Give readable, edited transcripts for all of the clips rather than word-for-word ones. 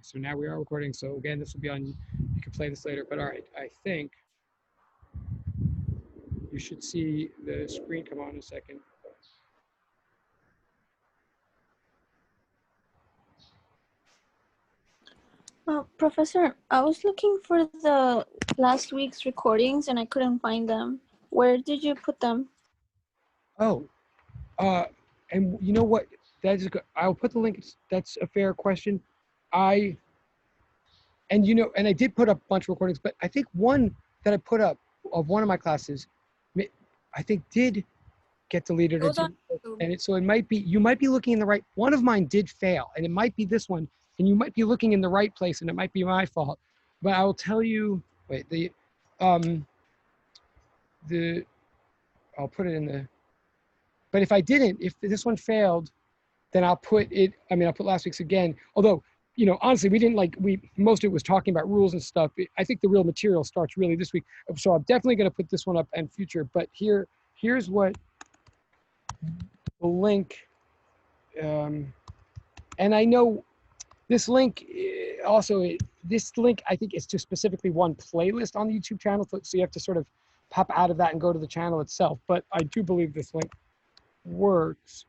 So now we are recording. So again, this will be on, you can play this later, but all right, I think you should see the screen come on in a second. Professor, I was looking for the last week's recordings and I couldn't find them. Where did you put them? Oh, and you know what? That's good. I'll put the link. That's a fair question. And I did put up a bunch of recordings, but I think one that I put up of one of my classes, I think did get deleted or didn't. And so it might be, you might be looking in the right, one of mine did fail and it might be this one and you might be looking in the right place and it might be my fault. But I will tell you, wait, I'll put it in the, but if I didn't, if this one failed, then I'll put it, I'll put last week's again. Although, honestly, we didn't most of it was talking about rules and stuff. I think the real material starts really this week. So I'm definitely going to put this one up and future, but here's what the link, and I know this link this link I think is to specifically one playlist on the YouTube channel, so you have to sort of pop out of that and go to the channel itself. But I do believe this link works.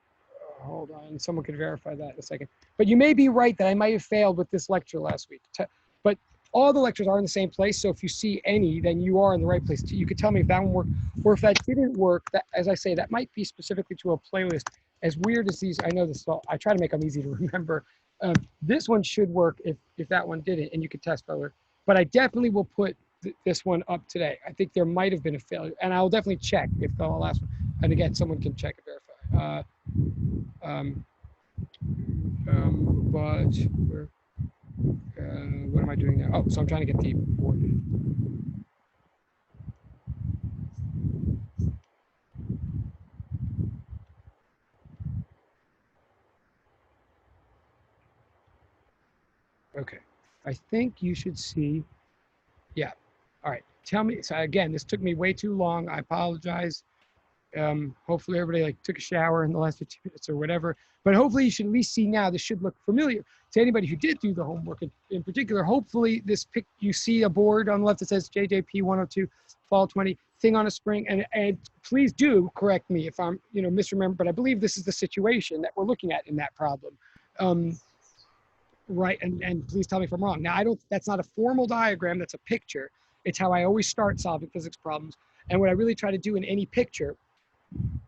Hold on, someone could verify that in a second. But you may be right that I might have failed with this lecture last week. But all the lectures are in the same place, so if you see any, then you are in the right place. You could tell me if that one worked, or if that didn't work. That, as I say, that might be specifically to a playlist. As weird as these, I know this, I try to make them easy to remember. This one should work if that one didn't, and you could test over. But I definitely will put this one up today. I think there might have been a failure, and I'll definitely check if the last one. And again, someone can check and verify. But what am I doing now? Oh, so I'm trying to get the board. Okay, I think you should see, yeah. All right, tell me, so again, this took me way too long. I apologize. Hopefully everybody took a shower in the last 15 minutes or whatever, but hopefully you should at least see now. This should look familiar to anybody who did do the homework. In particular, hopefully you see a board on the left that says JJP 102 fall 20 thing on a spring, and please do correct me if I'm misremember, but I believe this is the situation that we're looking at in that problem. Right, and please tell me if I'm wrong. Now that's not a formal diagram, that's a picture. It's how I always start solving physics problems, and what I really try to do in any picture,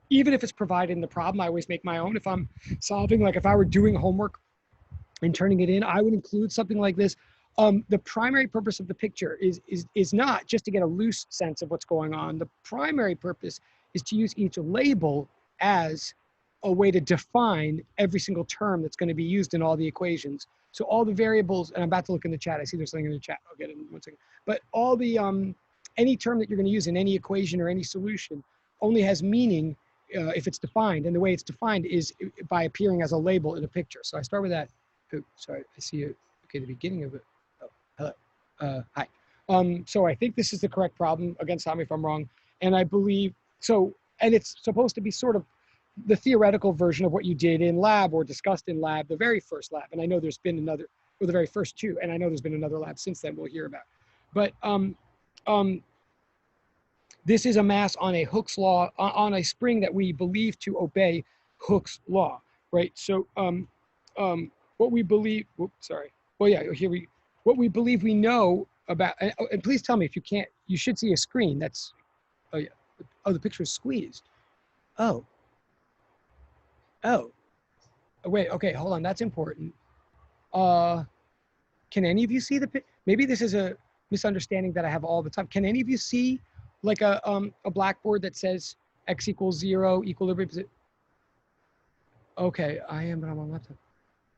even if it's provided in the problem, I always make my own. If I'm solving, if I were doing homework and turning it in, I would include something like this. The primary purpose of the picture is not just to get a loose sense of what's going on. The primary purpose is to use each label as a way to define every single term that's going to be used in all the equations. So all the variables, and I'm about to look in the chat. I see there's something in the chat. I'll get it in 1 second. But all the, any term that you're going to use in any equation or any solution only has meaning if it's defined. And the way it's defined is by appearing as a label in a picture. So I start with that. Oh, sorry, I see it. Okay, the beginning of it. Oh, hello. Hi. So I think this is the correct problem. Again, tell me if I'm wrong. And I believe, and it's supposed to be sort of the theoretical version of what you did in lab or discussed in lab, the very first lab. And I know there's been another, or the very first two, and I know there's been another lab since then we'll hear about. But this is a mass on a Hooke's law, on a spring that we believe to obey Hooke's law, right? So what we believe, what we believe we know about, and please tell me if you can't, you should see a screen that's, oh yeah, oh, the picture is squeezed. Oh, wait, okay, hold on, that's important. Can any of you see maybe this is a misunderstanding that I have all the time. Can any of you see a blackboard that says x equals 0, equilibrium? Okay, I am, but I'm on laptop.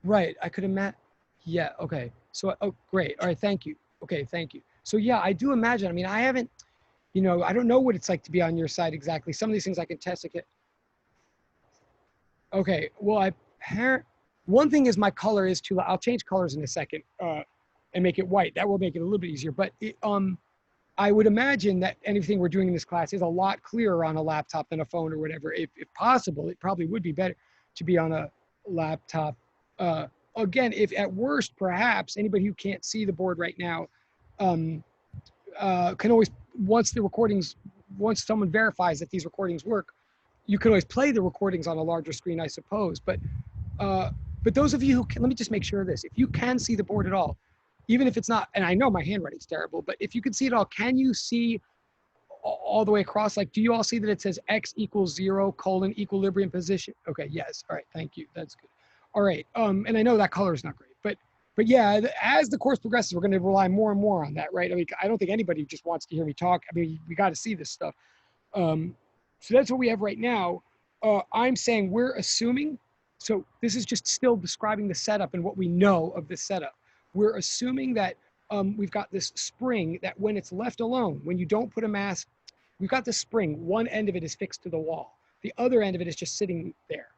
Right, I could imagine, yeah, okay. So, oh, great, all right, thank you. Okay, thank you. So yeah, I do imagine, I haven't, I don't know what it's like to be on your side exactly. Some of these things I can test. Okay, well, one thing is my color is too loud. I'll change colors in a second and make it white. That will make it a little bit easier. But I would imagine that anything we're doing in this class is a lot clearer on a laptop than a phone or whatever. If possible, it probably would be better to be on a laptop again, if at worst, perhaps anybody who can't see the board right now can always, once someone verifies that these recordings work, you can always play the recordings on a larger screen, I suppose. But those of you who can, let me just make sure of this. If you can see the board at all, even if it's not, and I know my handwriting's terrible, but if you can see it all, can you see all the way across? Like, do you all see that it says x equals 0 : equilibrium position? Okay, yes. All right, thank you. That's good. All right, and I know that color is not great, but yeah, as the course progresses, we're going to rely more and more on that, right? I mean, I don't think anybody just wants to hear me talk. I mean, we got to see this stuff. So that's what we have right now. I'm saying we're assuming, so this is just still describing the setup and what we know of this setup. We're assuming that we've got this spring that when it's left alone, when you don't put a mass, we've got this spring, one end of it is fixed to the wall. The other end of it is just sitting there.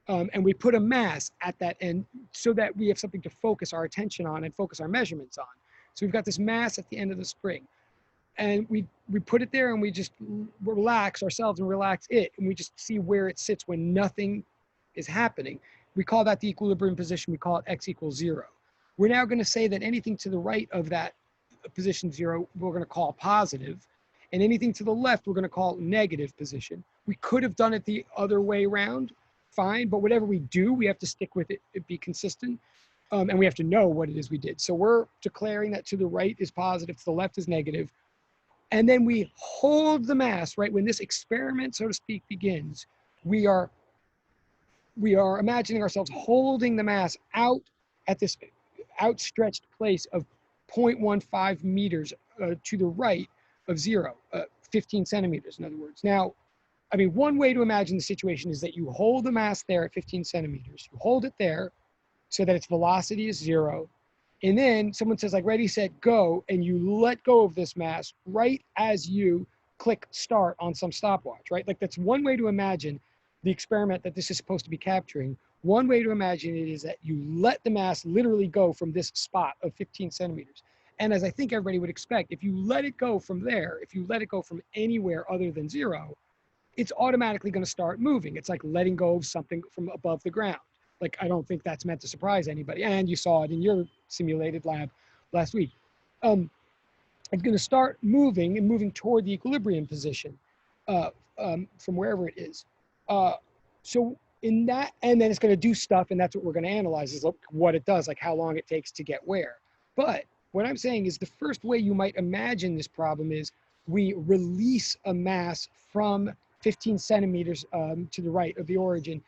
And we put a mass at that end so that we have something to focus our attention on and focus our measurements on. So we've got this mass at the end of the spring. And we put it there and we just relax ourselves and relax it. And we just see where it sits when nothing is happening. We call that the equilibrium position. We call it x equals 0. We're now going to say that anything to the right of that position 0, we're going to call positive. And anything to the left, we're going to call negative position. We could have done it the other way around, fine. But whatever we do, we have to stick with it, be consistent. And we have to know what it is we did. So we're declaring that to the right is positive, to the left is negative. And then we hold the mass, right? When this experiment, so to speak, begins, we are imagining ourselves holding the mass out at this outstretched place of 0.15 meters to the right of 0, 15 centimeters, in other words. Now, I mean, one way to imagine the situation is that you hold the mass there at 15 centimeters. You hold it there so that its velocity is 0. And then someone says, like, ready, set, go, and you let go of this mass right as you click start on some stopwatch, right? Like, that's one way to imagine the experiment that this is supposed to be capturing. One way to imagine it is that you let the mass literally go from this spot of 15 centimeters. And as I think everybody would expect, if you let it go from there, if you let it go from anywhere other than 0, it's automatically going to start moving. It's like letting go of something from above the ground. Like, I don't think that's meant to surprise anybody. And you saw it in your simulated lab last week. It's going to start moving and moving toward the equilibrium position from wherever it is. So in that, and then it's going to do stuff, and that's what we're going to analyze is what it does, like how long it takes to get where. But what I'm saying is the first way you might imagine this problem is we release a mass from 15 centimeters to the right of the origin.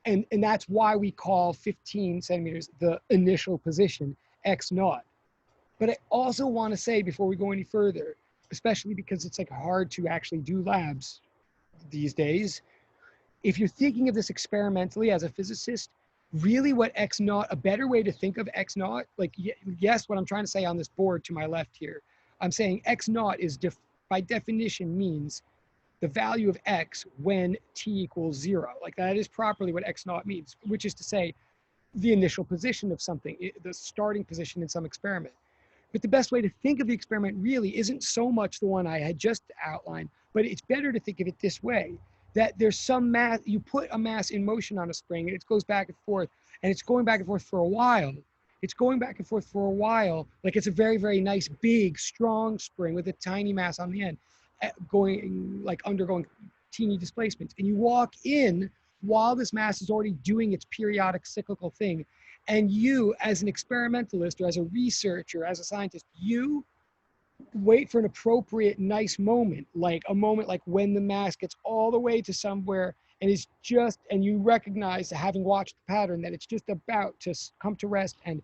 And that's why we call 15 centimeters the initial position, x naught. But I also want to say before we go any further, especially because it's like hard to actually do labs these days, if you're thinking of this experimentally as a physicist, really what x naught, a better way to think of x naught, like yes, what I'm trying to say on this board to my left here, I'm saying x naught is by definition means the value of x when t equals 0. Like that is properly what x naught means, which is to say the initial position of something, the starting position in some experiment. But the best way to think of the experiment really isn't so much the one I had just outlined, but it's better to think of it this way, that there's some mass, you put a mass in motion on a spring and it goes back and forth, and it's going back and forth for a while. It's going back and forth for a while, like it's a very, very nice, big, strong spring with a tiny mass on the end, going, like undergoing teeny displacements. And you walk in while this mass is already doing its periodic cyclical thing. And you, as an experimentalist or as a researcher, as a scientist, you wait for an appropriate, nice moment, like a moment like when the mass gets all the way to somewhere and is just, and you recognize, having watched the pattern, that it's just about to come to rest and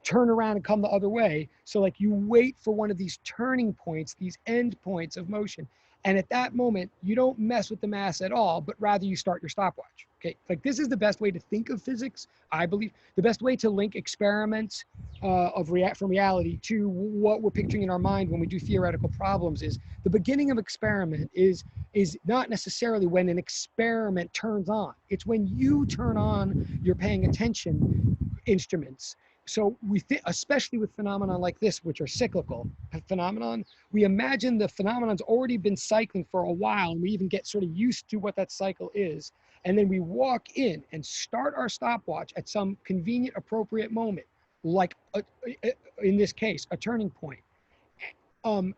turn around and come the other way. So like you wait for one of these turning points, these end points of motion. And at that moment, you don't mess with the mass at all, but rather you start your stopwatch. Okay, like this is the best way to think of physics, I believe. The best way to link experiments from reality to what we're picturing in our mind when we do theoretical problems is the beginning of experiment is not necessarily when an experiment turns on. It's when you turn on your paying attention instruments. So we think, especially with phenomena like this, which are cyclical phenomenon, we imagine the phenomenon's already been cycling for a while, and we even get sort of used to what that cycle is. And then we walk in and start our stopwatch at some convenient, appropriate moment, like in this case, a turning point.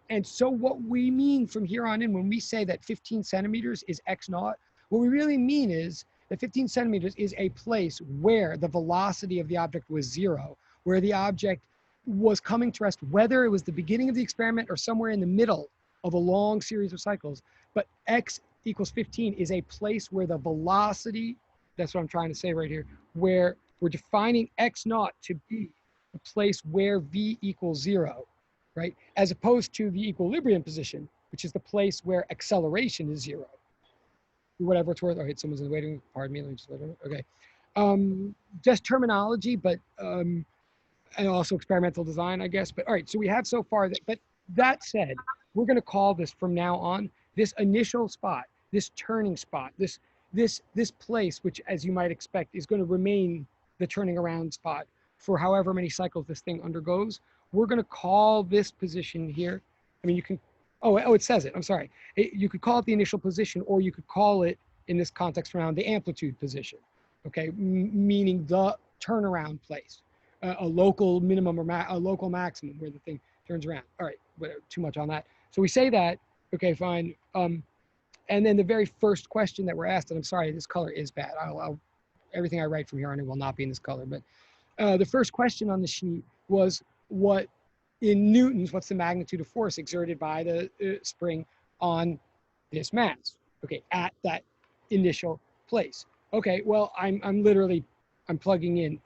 And so what we mean from here on in, when we say that 15 centimeters is x naught, what we really mean is that 15 centimeters is a place where the velocity of the object was 0, where the object was coming to rest, whether it was the beginning of the experiment or somewhere in the middle of a long series of cycles. But x equals 15 is a place where the velocity, that's what I'm trying to say right here, where we're defining x naught to be a place where v equals 0, right? As opposed to the equilibrium position, which is the place where acceleration is 0. Whatever it's worth. All right, someone's in the waiting room. Pardon me, let me just let her know. Okay. Just terminology, but and also experimental design, I guess. But all right, so we have so far that, but that said, we're going to call this from now on, this initial spot, this turning spot, this place, which as you might expect is going to remain the turning around spot for however many cycles this thing undergoes. We're going to call this position here. I mean, you can, oh, it says it, I'm sorry. You could call it the initial position, or you could call it, in this context around, the amplitude position, okay? Meaning the turnaround place, a local minimum or a local maximum where the thing turns around. All right, whatever, too much on that. So we say that, okay, fine. And then the very first question that we're asked, and I'm sorry, this color is bad. Everything I write from here on in will not be in this color, but the first question on the sheet was, what in newtons, what's the magnitude of force exerted by the spring on this mass, okay, at that initial place? Okay, well, I'm plugging in,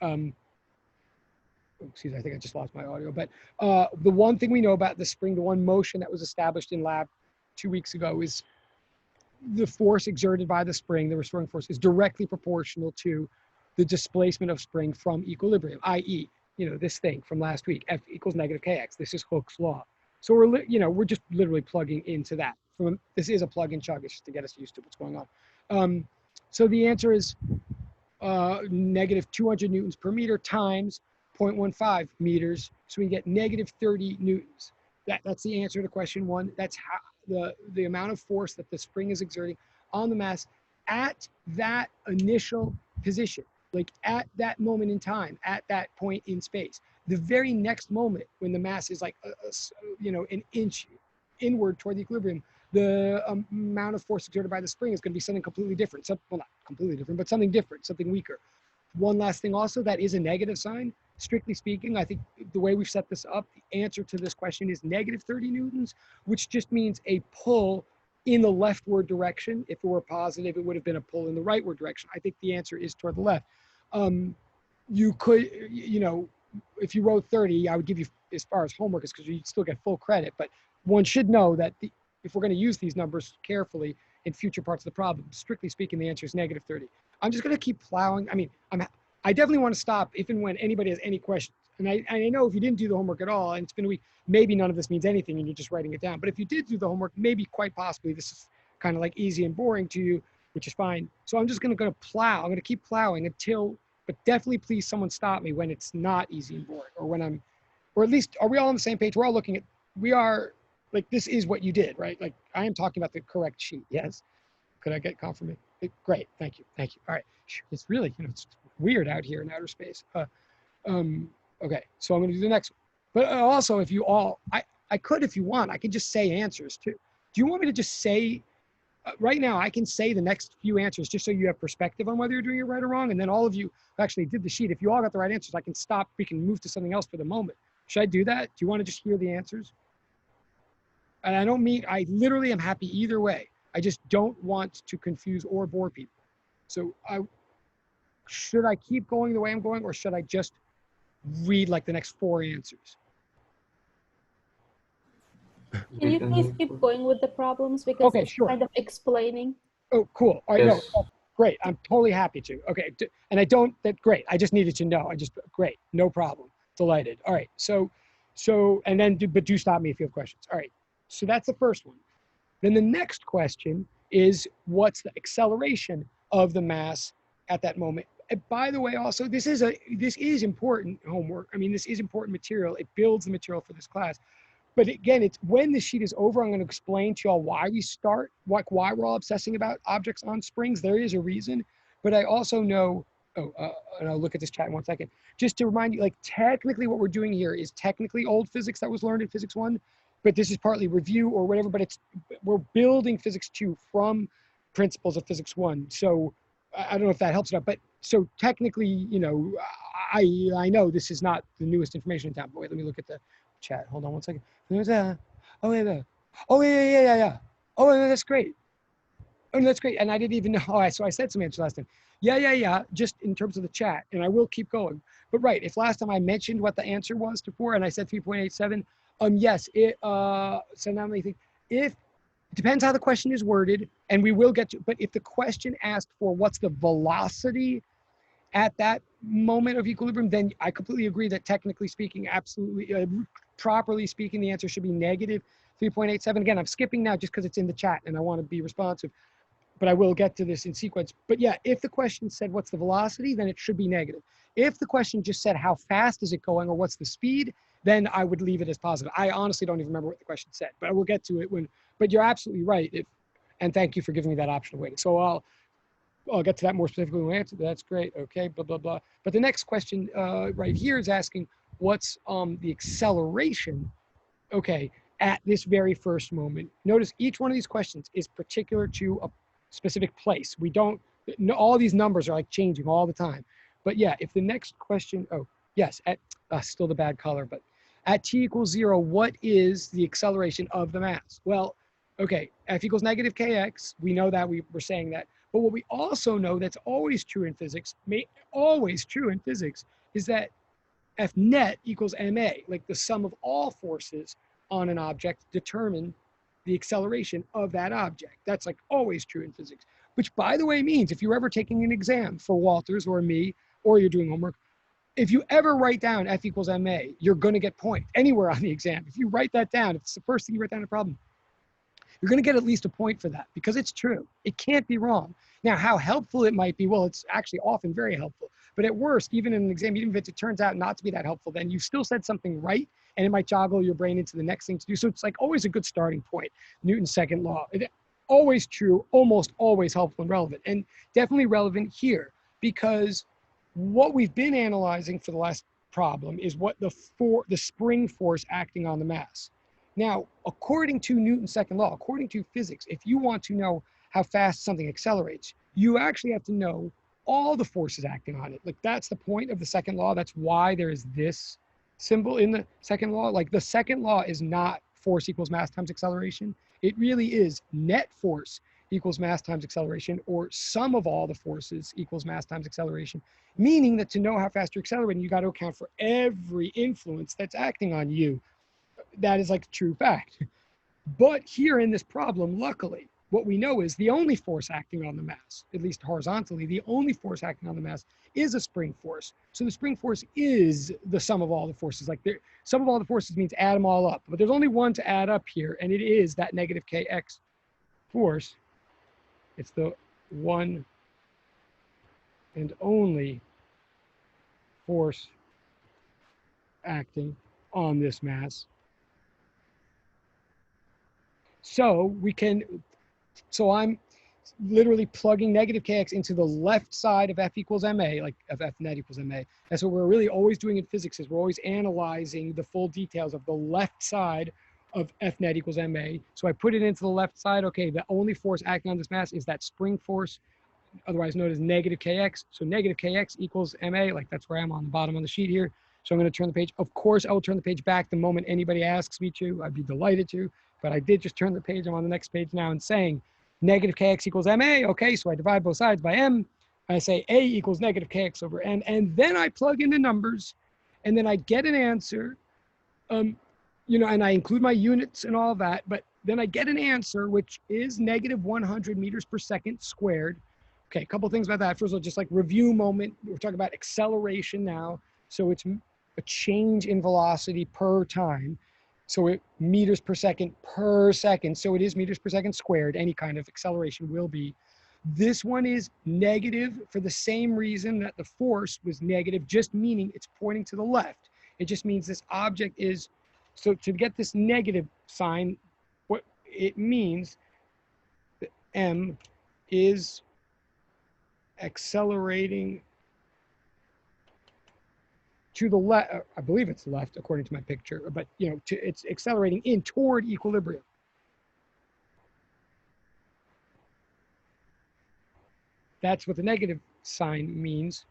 excuse me, I think I just lost my audio, but the one thing we know about the spring, the one motion that was established in lab 2 weeks ago, is the force exerted by the spring, the restoring force, is directly proportional to the displacement of spring from equilibrium, i.e., this thing from last week, F equals negative kx. This is Hooke's law. So we're just literally plugging into that. This is a plug and chug, it's just to get us used to what's going on. So the answer is negative 200 newtons per meter times 0.15 meters. So we get negative 30 newtons. That's the answer to question 1. That's how the amount of force that the spring is exerting on the mass at that initial position, like at that moment in time, at that point in space. The very next moment, when the mass is like an inch inward toward the equilibrium, the amount of force exerted by the spring is going to be something completely different. Well, not completely different, but something different, something weaker. One last thing also, that is a negative sign. Strictly speaking, I think the way we've set this up, the answer to this question is negative 30 newtons, which just means a pull in the leftward direction. If it were positive, it would have been a pull in the rightward direction. I think the answer is toward the left. You could, if you wrote 30, I would give you, as far as homework is, because you'd still get full credit, but one should know that if we're going to use these numbers carefully in future parts of the problem, strictly speaking, the answer is negative 30. I'm just going to keep plowing. I mean, I definitely want to stop if and when anybody has any questions. And I know if you didn't do the homework at all, and it's been a week, maybe none of this means anything and you're just writing it down. But if you did do the homework, maybe quite possibly this is kind of like easy and boring to you, which is fine. So I'm just going to plow. I'm going to keep plowing until, but definitely please someone stop me when it's not easy and boring, or when or at least, are we all on the same page? We're all looking at, we are, like, this is what you did, right? Like, I am talking about the correct sheet. Yes. Could I get confirmation? Great. Thank you. Thank you. All right. It's really, it's weird out here in outer space. Okay. So I'm going to do the next one. But also, if you all, I could, if you want, I could just say answers too. Do you want me to just say, right now, I can say the next few answers just so you have perspective on whether you're doing it right or wrong. And then all of you who actually did the sheet, if you all got the right answers, I can stop. We can move to something else for the moment. Should I do that? Do you want to just hear the answers? And I don't mean, I literally am happy either way. I just don't want to confuse or bore people. So should I keep going the way I'm going, or should I just read like the next 4 answers? Can you please keep going with the problems, because okay, it's sure. kind of explaining. Oh, cool. All right, Yes. no, great. I'm totally happy to. Okay, and great. I just needed to know. Great, no problem. Delighted. All right, so, and then, but do stop me if you have questions. All right, so that's the first one. Then the next question is, what's the acceleration of the mass at that moment? And by the way, also, this is important homework. I mean, this is important material. It builds the material for this class. but again, it's when the sheet is over, I'm going to explain to y'all why we start, like why we're all obsessing about objects on springs. There is a reason, but I also know, and I'll look at this chat in 1 second, just to remind you, like technically what we're doing here is technically old physics that was learned in physics 1, but this is partly review or whatever, but we're building physics 2 from principles of physics 1. So I don't know if that helps it out, but so technically, you know, I know this is not the newest information in town, but wait, let me look at the chat. Hold on 1 second. There's oh yeah, oh yeah. Oh, that's great. Oh, no, that's great. And I didn't even know. Oh, so I said some answers last time. Yeah. Just in terms of the chat, and I will keep going. But right, if last time I mentioned what the answer was to 4, and I said 3.87, yes. So now let me think. If it depends how the question is worded, and we will get to. But if the question asked for what's the velocity at that moment of equilibrium, then I completely agree that technically speaking, absolutely, properly speaking, the answer should be negative 3.87. Again, I'm skipping now just because it's in the chat and I want to be responsive, but I will get to this in sequence. But yeah, if the question said what's the velocity, then it should be negative. If the question just said how fast is it going or what's the speed, then I would leave it as positive. I honestly don't even remember what the question said, but I will get to it when, but you're absolutely right. And thank you for giving me that option of waiting. So I'll get to that more specifically when I answer. That's great. Okay, blah, blah, blah. But the next question right here is asking what's the acceleration, okay, at this very first moment. Notice each one of these questions is particular to a specific place. We don't, all these numbers are like changing all the time. But yeah, if the next question, oh, yes, at still the bad color, but at t equals 0, what is the acceleration of the mass? Well, okay, F equals negative kx. We know that, we were saying that. But what we also know that's always true in physics, is that F net equals ma, like the sum of all forces on an object determine the acceleration of that object. That's like always true in physics, which by the way means if you're ever taking an exam for Walters or me, or you're doing homework, if you ever write down F equals ma, you're going to get points anywhere on the exam. If you write that down, if it's the first thing you write down in a problem, you're going to get at least a point for that because it's true. It can't be wrong. Now, how helpful it might be, well, it's actually often very helpful. But at worst, even in an exam, even if it turns out not to be that helpful, then you still said something right, and it might joggle your brain into the next thing to do. So it's like always a good starting point. Newton's second law, always true, almost always helpful and relevant, and definitely relevant here because what we've been analyzing for the last problem is what the spring force acting on the mass. Now, according to Newton's second law, according to physics, if you want to know how fast something accelerates, you actually have to know all the forces acting on it. Like that's the point of the second law. That's why there is this symbol in the second law. Like the second law is not force equals mass times acceleration. It really is net force equals mass times acceleration, or sum of all the forces equals mass times acceleration, meaning that to know how fast you're accelerating, you got to account for every influence that's acting on you. That is like true fact. But here in this problem, luckily, what we know is the only force acting on the mass, at least horizontally, the only force acting on the mass is a spring force. So the spring force is the sum of all the forces. Like sum of all the forces means add them all up, but there's only one to add up here, and it is that negative kx force. It's the one and only force acting on this mass. So I'm literally plugging negative kx into the left side of F equals ma, like of F net equals ma. That's what we're really always doing in physics, is we're always analyzing the full details of the left side of F net equals ma. So I put it into the left side. Okay, the only force acting on this mass is that spring force, otherwise known as negative kx. So negative kx equals ma, like that's where I am on the bottom of the sheet here. So I'm going to turn the page. Of course, I will turn the page back the moment anybody asks me to. I'd be delighted to. But I did just turn the page. I'm on the next page now and saying negative kx equals ma. Okay, so I divide both sides by m. I say a equals negative kx over n. And then I plug in the numbers. And then I get an answer. And I include my units and all that. But then I get an answer, which is negative 100 meters per second squared. Okay, a couple things about that. First of all, just like review moment. We're talking about acceleration now. So it's a change in velocity per time. So it meters per second. So it is meters per second squared. Any kind of acceleration will be. This one is negative for the same reason that the force was negative, just meaning it's pointing to the left. It just means this object is So to get this negative sign, what it means, that M is accelerating to the left. I believe it's left according to my picture, but it's accelerating in toward equilibrium. That's what the negative sign means.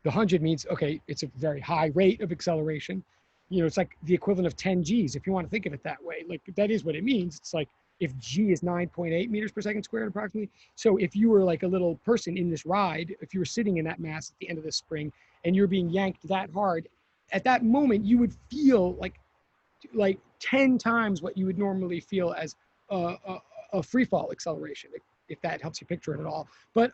The 100 means, okay, it's a very high rate of acceleration. It's like the equivalent of 10 Gs, if you want to think of it that way. Like, that is what it means. It's like if G is 9.8 meters per second squared approximately. So if you were like a little person in this ride, if you were sitting in that mass at the end of the spring and you're being yanked that hard, at that moment, you would feel like 10 times what you would normally feel as a free fall acceleration, if that helps you picture it at all. But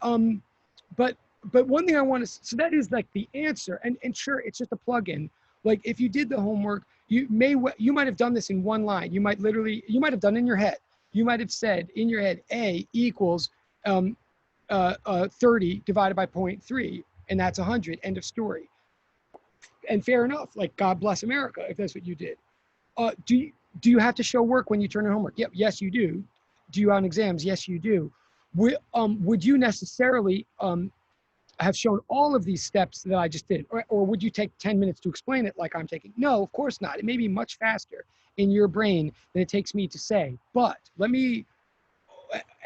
one thing I want to, so that is like the answer, and sure, it's just a plug-in. Like if you did the homework, you might have done this in one line. You might have done it in your head. You might have said in your head, A equals 30 divided by 0.3, and that's 100, end of story. And fair enough, like God bless America, if that's what you did. Do you have to show work when you turn in homework? Yep, yes, you do. Do you on exams? Yes, you do. Would you necessarily have shown all of these steps that I just did? Or would you take 10 minutes to explain it like I'm taking? No, of course not. It may be much faster in your brain than it takes me to say. But let me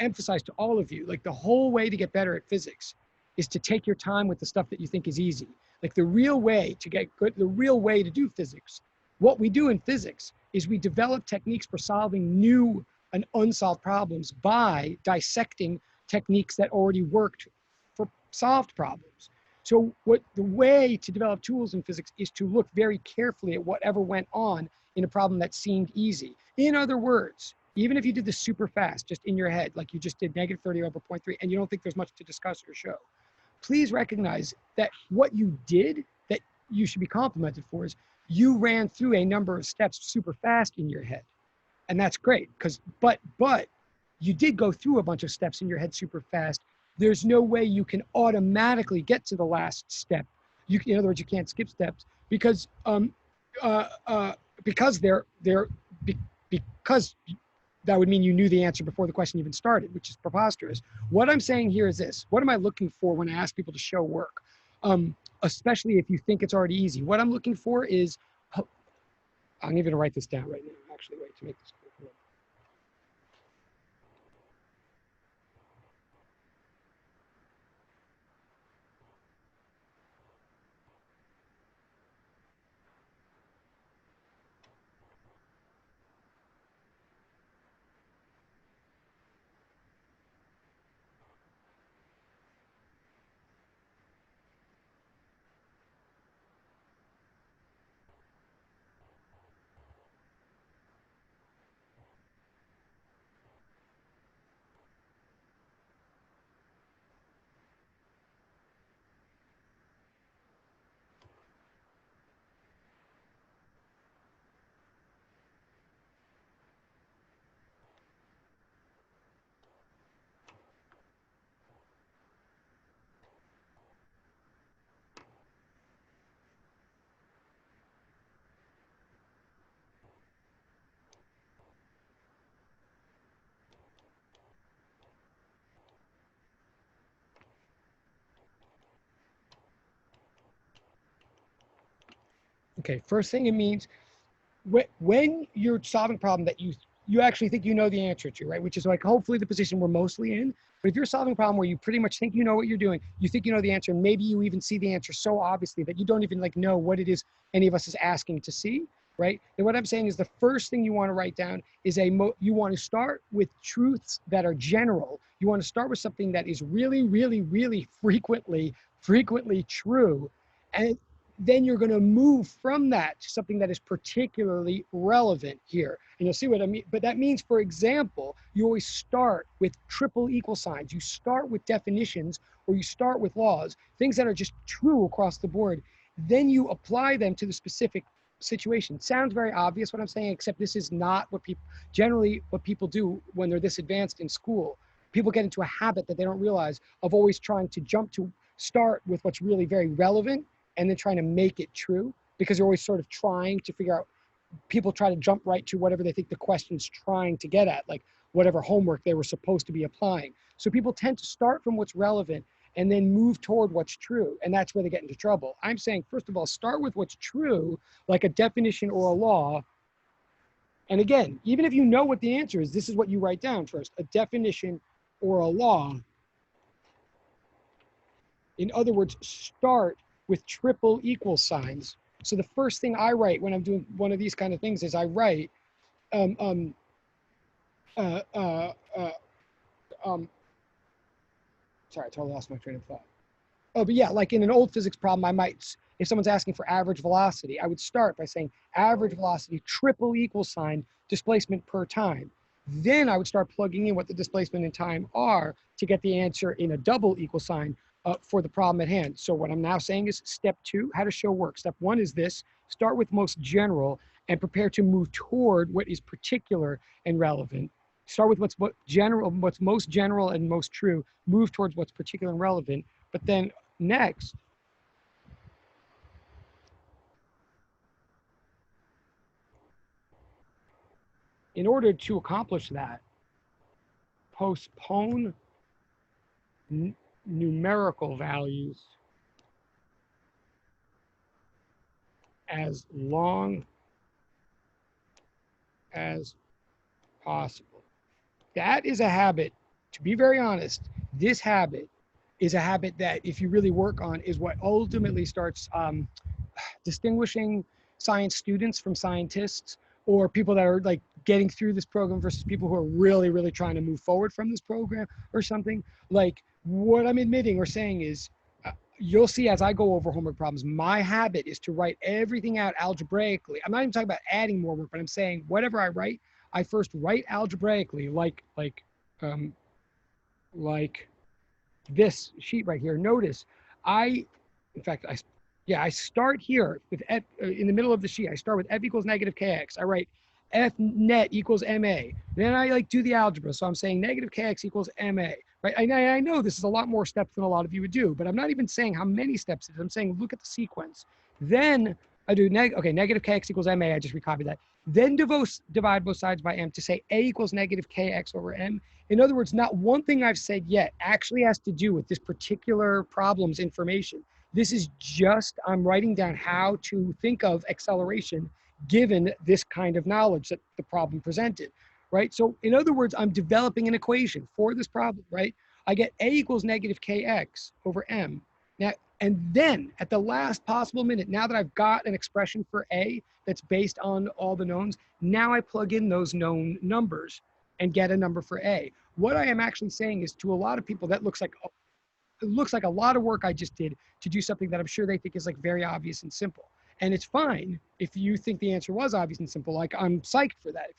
emphasize to all of you, like the whole way to get better at physics is to take your time with the stuff that you think is easy. Like the real way to get good, the real way to do physics, what we do in physics is we develop techniques for solving new and unsolved problems by dissecting techniques that already worked for solved problems. So the way to develop tools in physics is to look very carefully at whatever went on in a problem that seemed easy. In other words, even if you did this super fast, just in your head, like you just did negative 30 over 0.3, and you don't think there's much to discuss or show, please recognize that what you did that you should be complimented for is you ran through a number of steps super fast in your head. And that's great, but you did go through a bunch of steps in your head super fast. There's no way you can automatically get to the last step. In other words, you can't skip steps because that would mean you knew the answer before the question even started, which is preposterous. What I'm saying here is this: what am I looking for when I ask people to show work? Especially if you think it's already easy. What I'm looking for is, I'm even gonna write this down right now. Actually, wait to make this clear. Okay, first thing it means, when you're solving a problem that you actually think you know the answer to, right? Which is like hopefully the position we're mostly in. But if you're solving a problem where you pretty much think you know what you're doing, you think you know the answer, and maybe you even see the answer so obviously that you don't even like know what it is any of us is asking to see, right? And what I'm saying is the first thing you want to write down is you want to start with truths that are general. You want to start with something that is really, really, really frequently true. And then you're going to move from that to something that is particularly relevant here. And you'll see what I mean. But that means, for example, you always start with triple equal signs. You start with definitions, or you start with laws, things that are just true across the board. Then you apply them to the specific situation. Sounds very obvious what I'm saying, except this is not what people do when they're this advanced in school. People get into a habit that they don't realize of always trying to start with what's really very relevant and then trying to make it true, because you're always sort of trying to figure out people try to jump right to whatever they think the question's trying to get at, like whatever homework they were supposed to be applying. So people tend to start from what's relevant and then move toward what's true. And that's where they get into trouble. I'm saying, first of all, start with what's true, like a definition or a law. And again, even if you know what the answer is, this is what you write down first, a definition or a law. In other words, start with triple equal signs. So the first thing I write when I'm doing one of these kind of things is I write, sorry, I totally lost my train of thought. Oh, but yeah, like in an old physics problem, I might, if someone's asking for average velocity, I would start by saying average velocity, triple equal sign, displacement per time. Then I would start plugging in what the displacement and time are to get the answer in a double equal sign for the problem at hand. So what I'm now saying is step 2, how does show work? Step 1 is this, start with most general and prepare to move toward what is particular and relevant. Start with what's most general and most true, move towards what's particular and relevant. But then next, in order to accomplish that, postpone numerical values as long as possible. That is a habit, to be very honest, this habit is a habit that if you really work on is what ultimately starts distinguishing science students from scientists, or people that are like getting through this program versus people who are really, really trying to move forward from this program or something. Like what I'm admitting or saying is, you'll see as I go over homework problems, my habit is to write everything out algebraically. I'm not even talking about adding more work, but I'm saying whatever I write, I first write algebraically, like this sheet right here. Notice I start here with F, in the middle of the sheet. I start with F equals negative KX. I write F net equals MA. Then I like do the algebra. So I'm saying negative KX equals MA, right? I know this is a lot more steps than a lot of you would do, but I'm not even saying how many steps it is. I'm saying, look at the sequence. Then I do negative KX equals MA. I just recopied that. Then divide both sides by M to say A equals negative KX over M. In other words, not one thing I've said yet actually has to do with this particular problem's information. This is just, I'm writing down how to think of acceleration given this kind of knowledge that the problem presented, right? So in other words, I'm developing an equation for this problem, right? I get A equals negative KX over M. Now, and then at the last possible minute, now that I've got an expression for A that's based on all the knowns, now I plug in those known numbers and get a number for A. What I am actually saying is, to a lot of people, that looks like a lot of work I just did to do something that I'm sure they think is like very obvious and simple. And it's fine if you think the answer was obvious and simple, like I'm psyched for that.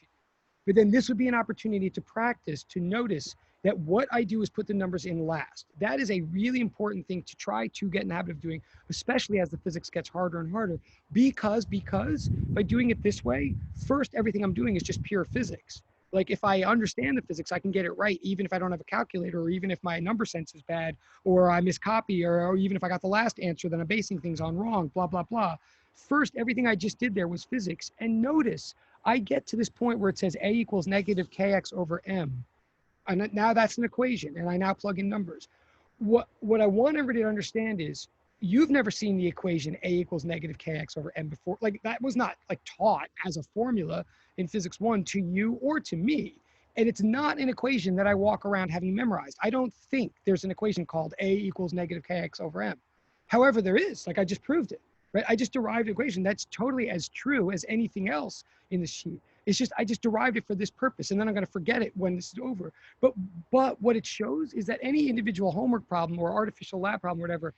But then this would be an opportunity to practice, to notice that what I do is put the numbers in last. That is a really important thing to try to get in the habit of doing, especially as the physics gets harder and harder, because by doing it this way, first, everything I'm doing is just pure physics. Like if I understand the physics, I can get it right, even if I don't have a calculator, or even if my number sense is bad, or I miscopy, or even if I got the last answer that I'm basing things on wrong, blah, blah, blah. First, everything I just did there was physics. And notice, I get to this point where it says A equals negative KX over M. And now that's an equation, and I now plug in numbers. What I want everybody to understand is, you've never seen the equation A equals negative KX over M before. Like that was not like taught as a formula in physics 1 to you or to me. And it's not an equation that I walk around having memorized. I don't think there's an equation called A equals negative KX over M. However, there is, like I just proved it, right? I just derived an equation that's totally as true as anything else in the sheet. It's just, I just derived it for this purpose, and then I'm going to forget it when this is over. But what it shows is that any individual homework problem or artificial lab problem or whatever,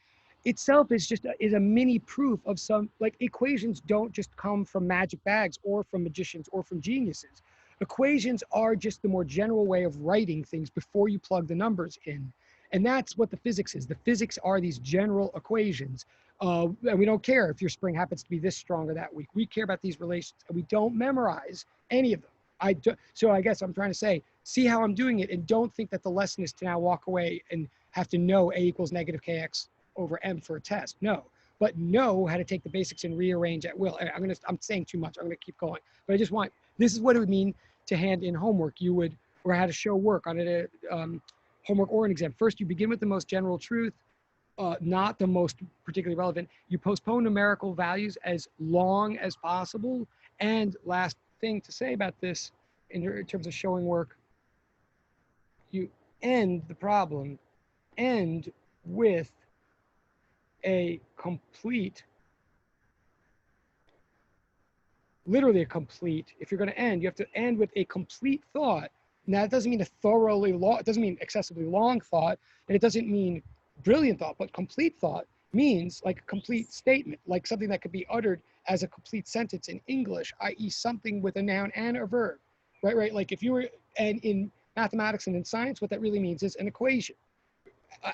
itself is just is a mini proof of some, like, equations don't just come from magic bags or from magicians or from geniuses. Equations are just the more general way of writing things before you plug the numbers in. And that's what the physics is. The physics are these general equations. And we don't care if your spring happens to be this strong or that weak. We care about these relations, and we don't memorize any of them. So I guess I'm trying to say, see how I'm doing it, and don't think that the lesson is to now walk away and have to know A equals negative KX over M for a test. No, but know how to take the basics and rearrange at will. I'm saying too much. I'm gonna keep going, but I just want, this is what it would mean to hand in homework. You would, or how to show work on a homework or an exam. First, you begin with the most general truth, not the most particularly relevant. You postpone numerical values as long as possible. And last thing to say about this, in terms of showing work, you end the problem, end with a complete, literally a complete, if you're going to end, you have to end with a complete thought. Now, that doesn't mean a thoroughly long, it doesn't mean excessively long thought, and it doesn't mean brilliant thought, but complete thought means like a complete statement, like something that could be uttered as a complete sentence in English, i.e. something with a noun and a verb, right? Like if you were, and in mathematics and in science, what that really means is an equation,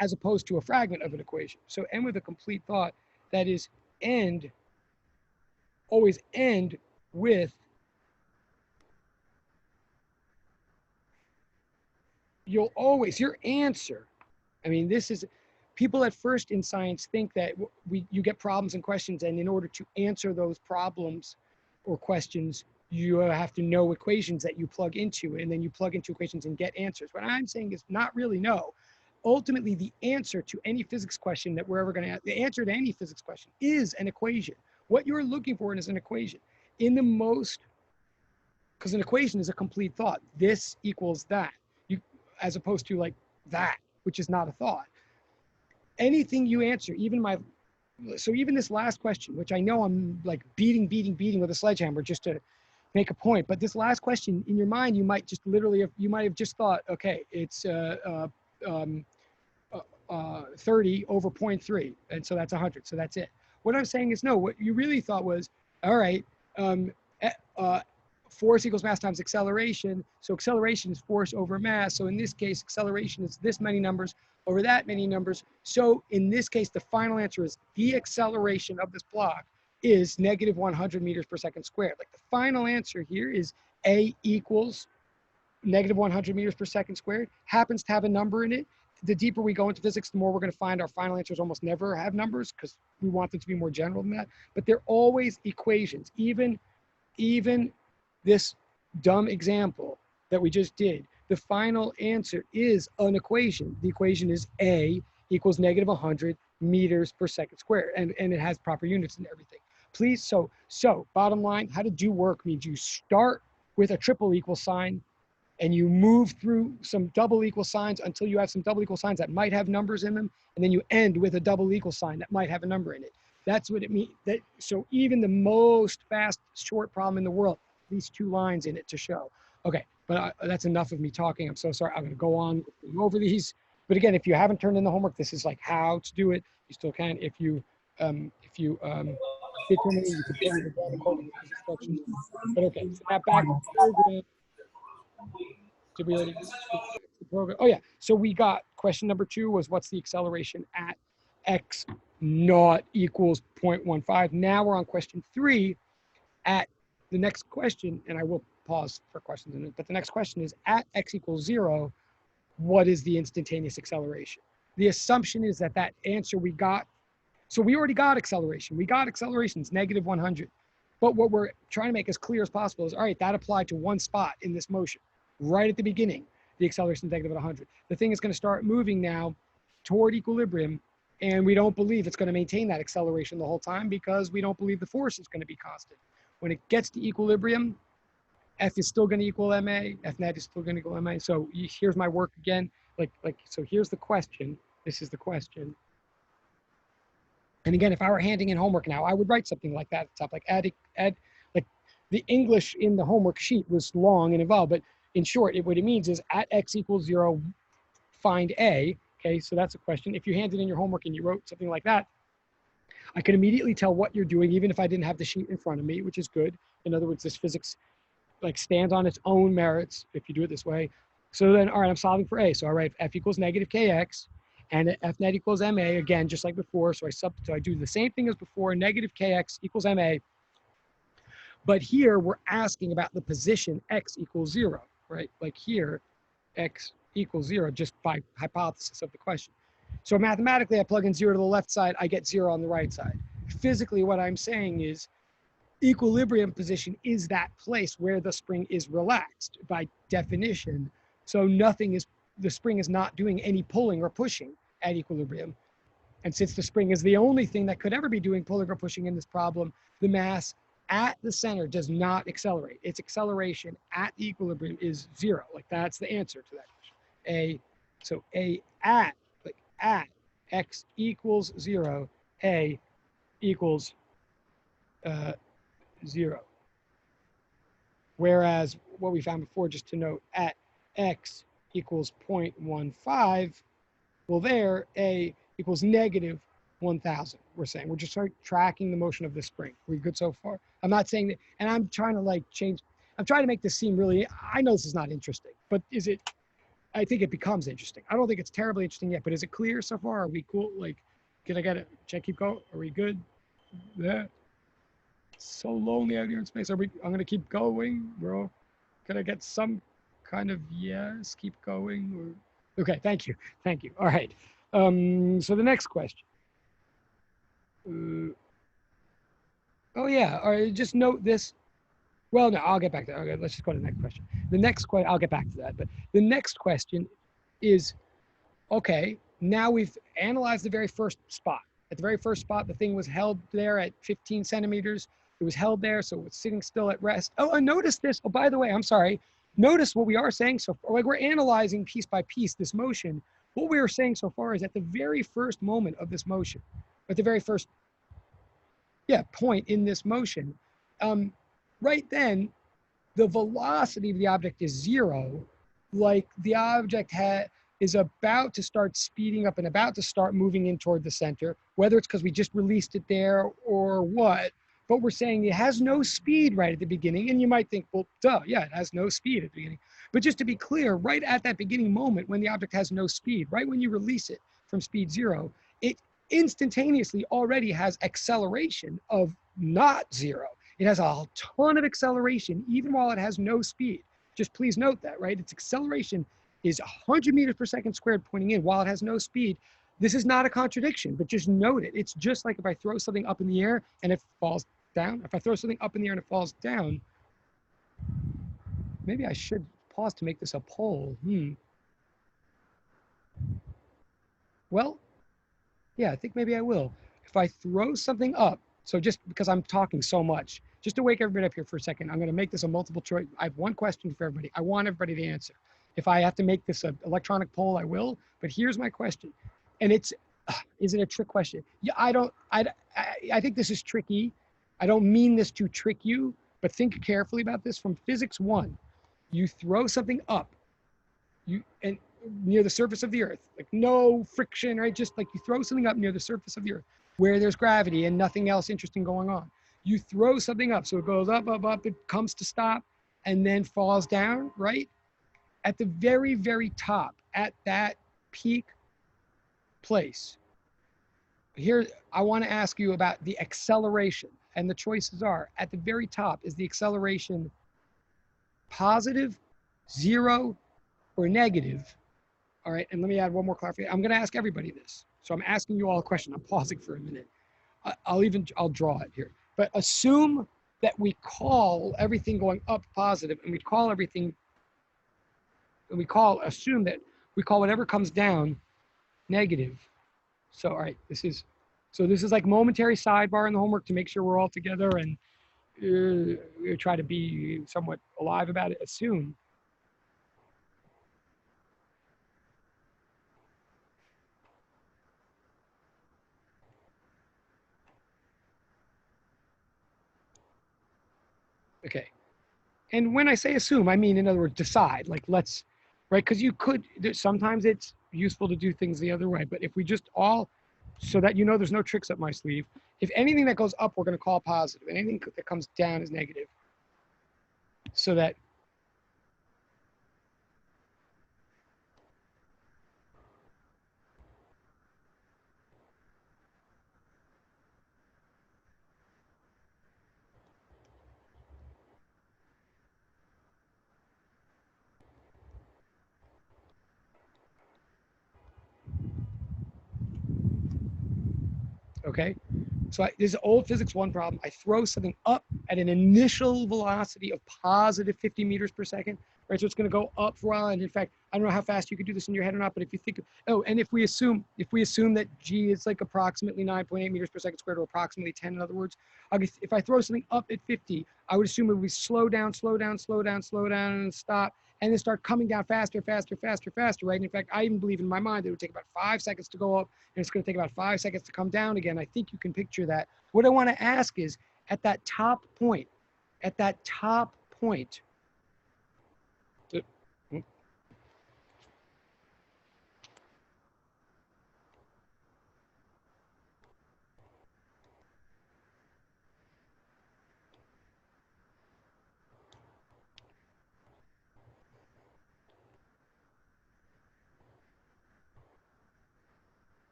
as opposed to a fragment of an equation. So end with a complete thought, that is end, always end with you'll always, your answer. I mean, this is, people at first in science think that you get problems and questions, and in order to answer those problems or questions, you have to know equations that you plug into, and then you plug into equations and get answers. What I'm saying is not really no. Ultimately, the answer to any physics question that we're ever going to, the answer to any physics question is an equation. What you're looking for is an equation. In the most, because an equation is a complete thought. This equals that, as opposed to like that, which is not a thought. Anything you answer, so even this last question, which I know I'm like beating with a sledgehammer just to make a point, but this last question in your mind, you might just literally, you might have just thought, okay, it's 30 over 0.3, and so that's 100, so that's it. What I'm saying is no, what you really thought was, all right, force equals mass times acceleration. So acceleration is force over mass. So in this case, acceleration is this many numbers over that many numbers. So in this case, the final answer is the acceleration of this block is negative 100 meters per second squared. Like the final answer here is A equals negative 100 meters per second squared, happens to have a number in it. The deeper we go into physics, the more we're going to find our final answers almost never have numbers because we want them to be more general than that. But they're always equations. Even this dumb example that we just did, the final answer is an equation. The equation is A equals negative 100 meters per second squared, and it has proper units and everything. Please, so bottom line, how to do work means you start with a triple equal sign, and you move through some double equal signs until you have some double equal signs that might have numbers in them, and then you end with a double equal sign that might have a number in it. That's what it means. So even the most fast, short problem in the world, these two lines in it to show. Okay, but that's enough of me talking. I'm so sorry. I'm going to go on over these. But again, if you haven't turned in the homework, this is like how to do it. You still can. If you did turn it in, you can turn it again according to these instructions. But okay, so now back to the program. Did we already do the program? Oh yeah. So we got question number 2 was what's the acceleration at x naught equals 0.15. Now we're on question 3 at the next question, and I will pause for questions in it, but the next question is at x equals 0, what is the instantaneous acceleration? The assumption is that answer we got, so we already got acceleration. We got accelerations, negative 100. But what we're trying to make as clear as possible is, all right, that applied to one spot in this motion. Right at the beginning, the acceleration is negative 100. The thing is going to start moving now toward equilibrium, and we don't believe it's going to maintain that acceleration the whole time because we don't believe the force is going to be constant. When it gets to equilibrium, F is still going to equal ma, F net is still going to equal ma. So here's my work again. So here's the question. This is the question. And again, if I were handing in homework now, I would write something like that at the top, like like the English in the homework sheet was long and involved, but in short, what it means is at x equals 0, find A. Okay, so that's a question. If you handed in your homework and you wrote something like that, I could immediately tell what you're doing, even if I didn't have the sheet in front of me, which is good. In other words, this physics like stands on its own merits if you do it this way. So then, all right, I'm solving for A. So I write F equals negative kx, and F net equals ma, again, just like before. So I do the same thing as before, negative kx equals ma. But here we're asking about the position x equals 0, right? Like here, x equals 0, just by hypothesis of the question. So mathematically, I plug in 0 to the left side, I get 0 on the right side. Physically, what I'm saying is equilibrium position is that place where the spring is relaxed by definition. So the spring is not doing any pulling or pushing at equilibrium. And since the spring is the only thing that could ever be doing pulling or pushing in this problem, the mass at the center does not accelerate. Its acceleration at the equilibrium is 0. Like that's the answer to that question. So A at, like at x equals 0, A equals 0. Whereas what we found before, just to note, at x equals 0.15, well there, A equals negative 1,000, we're saying. We're just tracking the motion of the spring. We good so far? I'm not saying that, and I'm trying to I'm trying to make this seem really, I know this is not interesting, but I think it becomes interesting. I don't think it's terribly interesting yet, but is it clear so far? Are we cool? Like, can I get it? Should I keep going? Are we good? Yeah. So lonely out here in space. I'm gonna keep going, bro. Can I get some kind of yes? Keep going. Okay, thank you. All right. So the next question. Oh yeah. All right. Just note this. Well, no, I'll get back to that. Okay, let's just go to the next question. The next question, I'll get back to that. But the next question is, okay, now we've analyzed the very first spot. At the very first spot, the thing was held there at 15 centimeters. It was held there, so it was sitting still at rest. Oh, and notice this. Oh, by the way, I'm sorry. Notice what we are saying so far. Like we're analyzing piece by piece this motion. What we are saying so far is at the very first moment of this motion, at the very first, point in this motion, right then, the velocity of the object is 0, like the object is about to start speeding up and about to start moving in toward the center, whether it's because we just released it there or what. But we're saying it has no speed right at the beginning. And you might think, well, duh, yeah, it has no speed at the beginning. But just to be clear, right at that beginning moment when the object has no speed, right when you release it from speed 0, it instantaneously already has acceleration of not 0. It has a ton of acceleration even while it has no speed. Just please note that, right? Its acceleration is 100 meters per second squared pointing in while it has no speed. This is not a contradiction, but just note it. It's just like if I throw something up in the air and it falls down. If I throw something up in the air and it falls down, maybe I should pause to make this a poll. Well, yeah, I think maybe I will. If I throw something up, so just because I'm talking so much, just to wake everybody up here for a second, I'm going to make this a multiple choice. I have one question for everybody. I want everybody to answer. If I have to make this an electronic poll, I will. But here's my question. And is it a trick question? Yeah, I think this is tricky. I don't mean this to trick you, but think carefully about this. From physics 1, you throw something up, and near the surface of the earth, like no friction, right? Just like you throw something up near the surface of the earth where there's gravity and nothing else interesting going on. You throw something up, so it goes up, up, up, it comes to stop, and then falls down, right? At the very, very top, at that peak place, here, I want to ask you about the acceleration, and the choices are, at the very top, is the acceleration positive, 0, or negative? All right, and let me add one more clarification. I'm going to ask everybody this. So I'm asking you all a question. I'm pausing for a minute. I'll draw it here. But assume that we call everything going up positive, and assume that we call whatever comes down negative. So, all right, this is like momentary sidebar in the homework to make sure we're all together and try to be somewhat alive about it. Assume okay. And when I say assume, I mean, in other words, decide, like let's, right? Because sometimes it's useful to do things the other way. But if we just all, so that there's no tricks up my sleeve, if anything that goes up, we're going to call positive. Anything that comes down is negative. So that, Okay, so this is old physics 1 problem. I throw something up at an initial velocity of positive 50 meters per second, right? So it's going to go up for a while. And in fact, I don't know how fast you could do this in your head or not, but if you think, and if we assume that g is like approximately 9.8 meters per second squared, or approximately 10, in other words, if I throw something up at 50, I would assume it would slow down, and stop, and then start coming down faster, right? And in fact, I even believe in my mind that it would take about 5 seconds to go up, and it's going to take about 5 seconds to come down again. I think you can picture that. What I want to ask is, at that top point,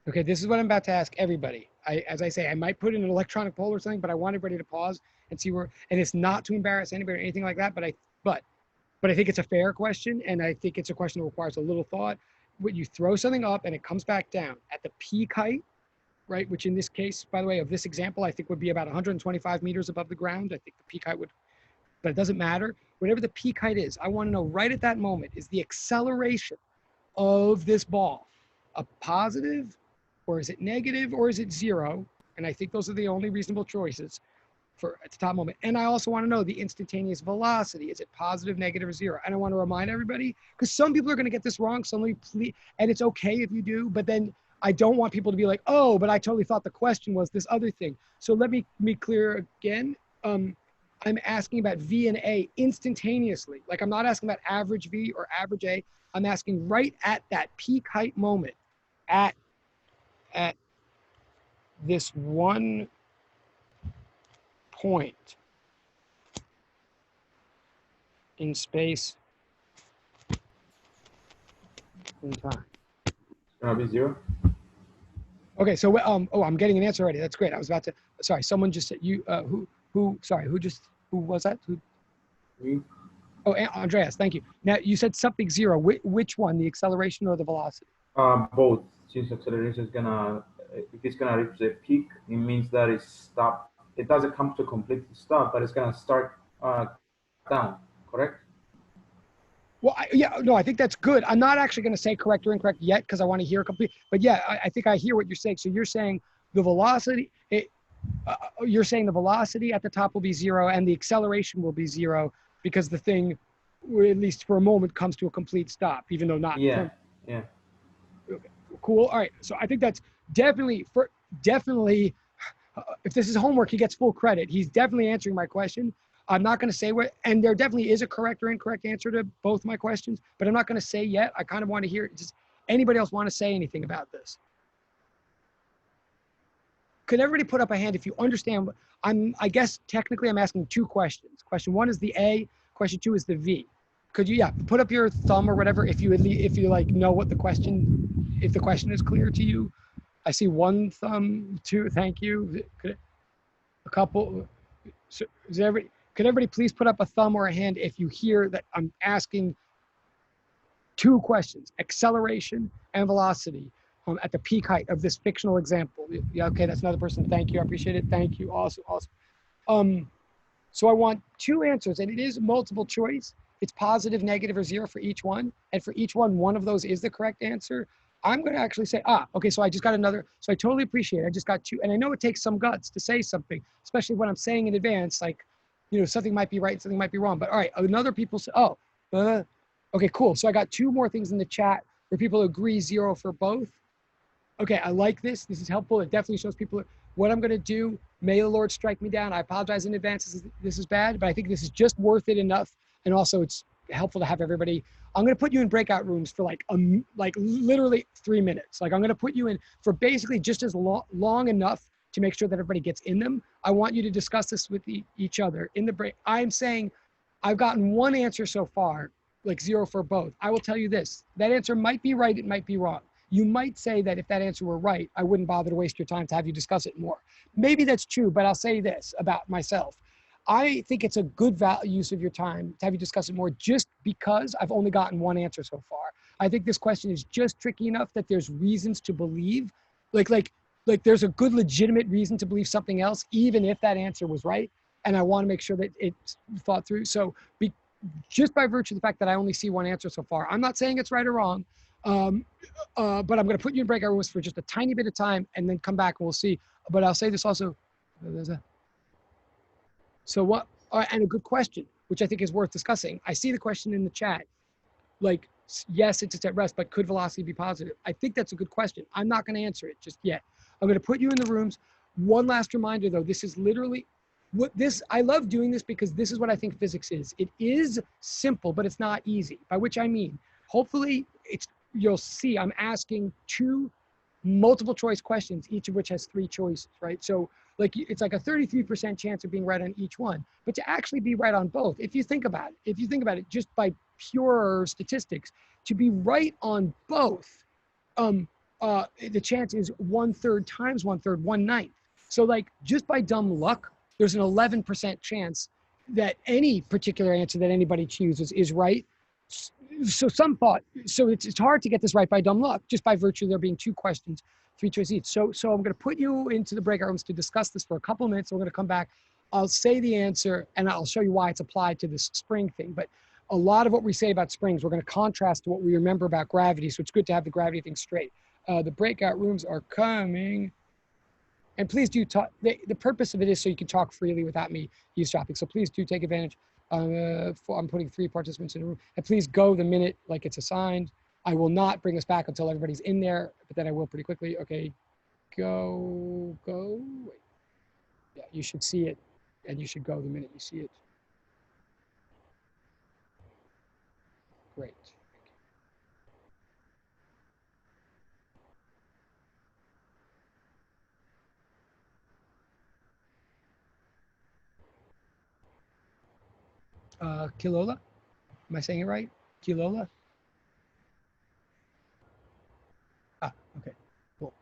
okay, this is what I'm about to ask everybody. As I say, I might put in an electronic poll or something, but I want everybody to pause and see where, and it's not to embarrass anybody or anything like that, but I think it's a fair question, and I think it's a question that requires a little thought. When you throw something up and it comes back down at the peak height, right, which in this case, by the way, of this example, I think would be about 125 meters above the ground. I think the peak height would, but it doesn't matter. Whatever the peak height is, I want to know right at that moment, is the acceleration of this ball a positive, or is it negative, or is it zero? And I think those are the only reasonable choices for at the top moment. And I also want to know the instantaneous velocity. Is it positive, negative, or zero? And I want to remind everybody, because some people are going to get this wrong. So let me please, and it's okay if you do, but then I don't want people to be like, oh, but I totally thought the question was this other thing. So let me be clear again. I'm asking about V and A instantaneously. Like, I'm not asking about average V or average A. I'm asking right at that peak height moment, at this one point in space and time. Gonna be 0. Okay, so oh, I'm getting an answer already. That's great. I was about to. Sorry, someone just said you. Sorry, who was that? Who? Me. Oh, Andreas. Thank you. Now you said something 0. Which one? The acceleration or the velocity? Both. Since acceleration is gonna, if it's gonna reach the peak, it means that it's stopped. It doesn't come to a complete stop, but it's gonna start down. Correct? Well, yeah, no, I think that's good. I'm not actually going to say correct or incorrect yet because I want to hear complete. But yeah, I think I hear what you're saying. So you're saying the velocity. You're saying the velocity at the top will be 0 and the acceleration will be 0 because the thing, at least for a moment, comes to a complete stop, even though not. Yeah. Yeah. Okay, cool. All right. So I think that's definitely if this is homework, he gets full credit. He's definitely answering my question. I'm not going to say what, and there definitely is a correct or incorrect answer to both my questions, but I'm not going to say yet. I kind of want to hear, does anybody else want to say anything about this? Could everybody put up a hand if you understand? I guess technically I'm asking 2 questions. Question 1 is the A. Question 2 is the V. Could you, put up your thumb or whatever if you like know what the question, if the question is clear to you. I see 1 thumb, 2. Thank you. A couple. So could everybody please put up a thumb or a hand if you hear that I'm asking 2 questions: acceleration and velocity at the peak height of this fictional example. Yeah, okay, that's another person. Thank you, I appreciate it. Thank you, awesome. So I want 2 answers, and it is multiple choice. It's positive, negative, or 0 for each one, and for each one of those is the correct answer. I'm going to actually say, okay, so I just got another, so I totally appreciate it. I just got 2, and I know it takes some guts to say something, especially when I'm saying in advance, like, something might be right, something might be wrong. But all right, another people say, okay, cool. So I got 2 more things in the chat where people agree 0 for both. Okay, I like this. This is helpful. It definitely shows people what I'm going to do. May the Lord strike me down. I apologize in advance. This is bad, but I think this is just worth it enough. And also, it's helpful to have everybody. I'm going to put you in breakout rooms for like literally 3 minutes. Like, I'm going to put you in for basically just as long enough to make sure that everybody gets in them. I want you to discuss this with each other in the break. I'm saying I've gotten 1 answer so far, like 0 for both. I will tell you this: that answer might be right. It might be wrong. you might say that if that answer were right, I wouldn't bother to waste your time to have you discuss it more. Maybe that's true, but I'll say this about myself. I think it's a good use of your time to have you discuss it more just because I've only gotten one answer so far. I think this question is just tricky enough that there's reasons to believe, like there's a good legitimate reason to believe something else, even if that answer was right. And I want to make sure that it's thought through. So just by virtue of the fact that I only see one answer so far, I'm not saying it's right or wrong, but I'm going to put you in breakout rooms for just a tiny bit of time and then come back and we'll see. But I'll say this also. So what, and a good question, which I think is worth discussing. I see the question in the chat, like, yes, it's at rest, but could velocity be positive? I think that's a good question. I'm not going to answer it just yet. I'm going to put you in the rooms. One last reminder though, this is literally I love doing this because this is what I think physics is. It is simple, but it's not easy, by which I mean, hopefully you'll see I'm asking 2 multiple choice questions, each of which has 3 choices, right? So like it's like a 33% chance of being right on each one, but to actually be right on both, if you think about it, just by pure statistics, to be right on both, the chance is 1/3 times 1/3, 1/9. So like just by dumb luck, there's an 11% chance that any particular answer that anybody chooses is right. So it's hard to get this right by dumb luck, just by virtue of there being 2 questions, 3 choices each. So I'm going to put you into the breakout rooms to discuss this for a couple of minutes. We're going to come back. I'll say the answer and I'll show you why it's applied to this spring thing. But a lot of what we say about springs, we're going to contrast to what we remember about gravity. So it's good to have the gravity thing straight. The breakout rooms are coming. And please do talk. The purpose of it is so you can talk freely without me eavesdropping. So please do take advantage. I'm putting 3 participants in a room. And please go the minute like it's assigned. I will not bring us back until everybody's in there, but then I will pretty quickly. Okay, go. Wait. Yeah, you should see it, and you should go the minute you see it. Great. Kilola? Am I saying it right? Kilola? Ah, okay, cool.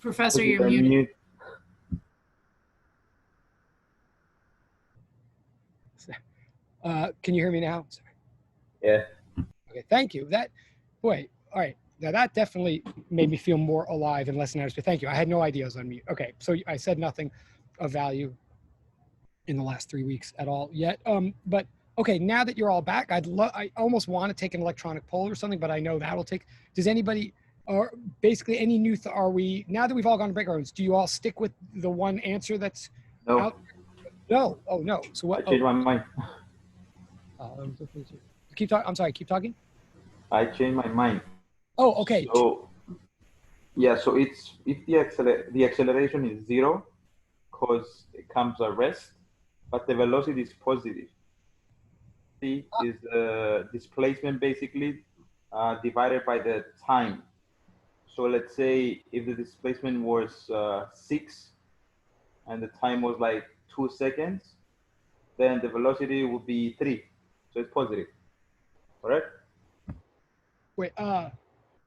Professor, Because you're I muted. mute. Can you hear me now? Sorry. Yeah. Okay, thank you. Boy, all right. Now that definitely made me feel more alive and less nervous, but thank you. I had no idea I was on mute. Okay, so I said nothing of value in the last 3 weeks at all yet. But okay, now that you're all back, I almost want to take an electronic poll or something, but I know that'll take, does anybody, or basically any new, are we, now that we've all gone to break rooms, do you all stick with the one answer that's No, out? No, oh no. So I what? changed my mind. Keep talking, I'm sorry, keep talking. I changed my mind. Oh, okay. So yeah, so it's if the acceleration is 0, because it comes at rest, but the velocity is positive. C is the displacement basically divided by the time. So let's say if the displacement was 6 and the time was like 2 seconds, then the velocity would be 3. So it's positive, correct? Wait, yes,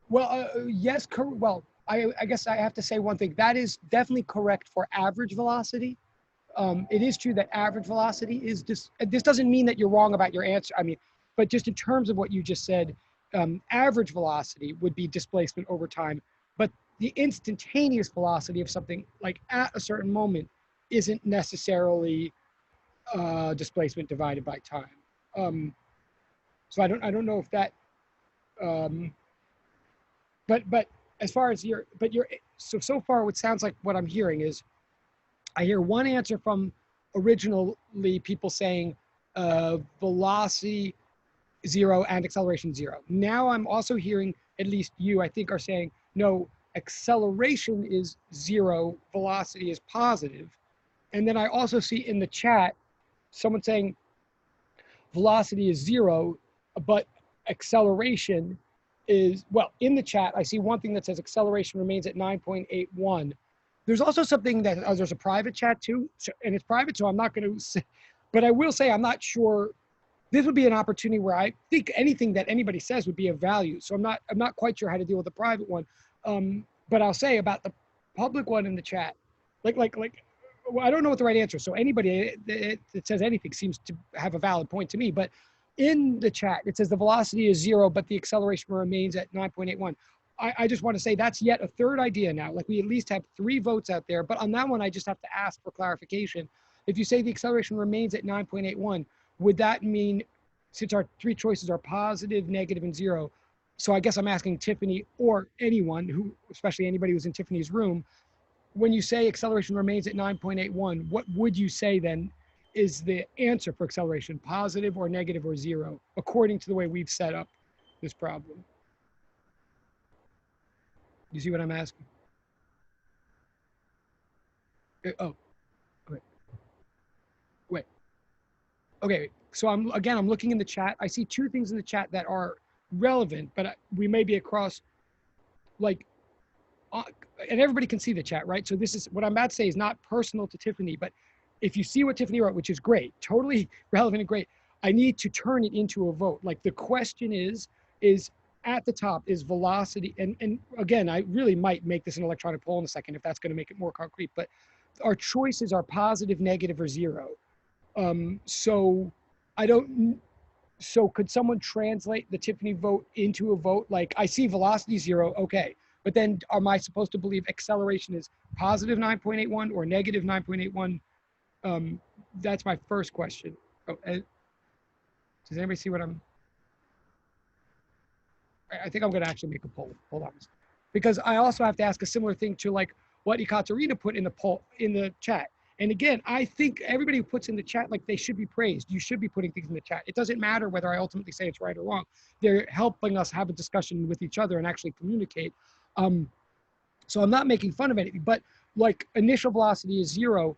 well, I guess I have to say one thing. That is definitely correct for average velocity. It is true that average velocity is just, this doesn't mean that you're wrong about your answer. I mean, but just in terms of what you just said, average velocity would be displacement over time, but the instantaneous velocity of something like at a certain moment isn't necessarily displacement divided by time. So I don't know if that, but as far as so far what sounds like what I'm hearing is, I hear one answer from originally people saying velocity 0 and acceleration 0. Now I'm also hearing, at least you, I think, are saying, no, acceleration is 0, velocity is positive. And then I also see in the chat someone saying velocity is 0, but acceleration is, well, in the chat, I see one thing that says acceleration remains at 9.81. There's also something that, there's a private chat too, and it's private, so I'm not going to say, but I will say I'm not sure. This would be an opportunity where I think anything that anybody says would be of value. So I'm not quite sure how to deal with the private one. But I'll say about the public one in the chat, well, I don't know what the right answer is. So anybody that says anything seems to have a valid point to me. But in the chat, it says the velocity is 0, but the acceleration remains at 9.81. I just want to say that's yet a third idea now. Like, we at least have 3 votes out there. But on that one, I just have to ask for clarification. If you say the acceleration remains at 9.81, would that mean, since our 3 choices are positive, negative, and 0, so I guess I'm asking Tiffany or anyone who, especially anybody who's in Tiffany's room, when you say acceleration remains at 9.81, what would you say then is the answer for acceleration, positive or negative or 0, according to the way we've set up this problem? You see what I'm asking? Oh, wait. Okay, so I'm looking in the chat. I see 2 things in the chat that are relevant, but we may be across, like, and everybody can see the chat, right? So this is, what I'm about to say is not personal to Tiffany, but if you see what Tiffany wrote, which is great, totally relevant and great, I need to turn it into a vote. Like, the question is at the top is velocity. And again, I really might make this an electronic poll in a second if that's going to make it more concrete, but our choices are positive, negative, or 0. So could someone translate the Tiffany vote into a vote? Like, I see velocity 0, okay. But then am I supposed to believe acceleration is positive 9.81 or negative 9.81? That's my first question. Oh, does anybody see what I think I'm gonna actually make a poll. Hold on. Because I also have to ask a similar thing to, like, what Ekaterina put in the poll, in the chat. And again, I think everybody who puts in the chat, like, they should be praised. You should be putting things in the chat. It doesn't matter whether I ultimately say it's right or wrong. They're helping us have a discussion with each other and actually communicate. So I'm not making fun of anything, but like, initial velocity is 0.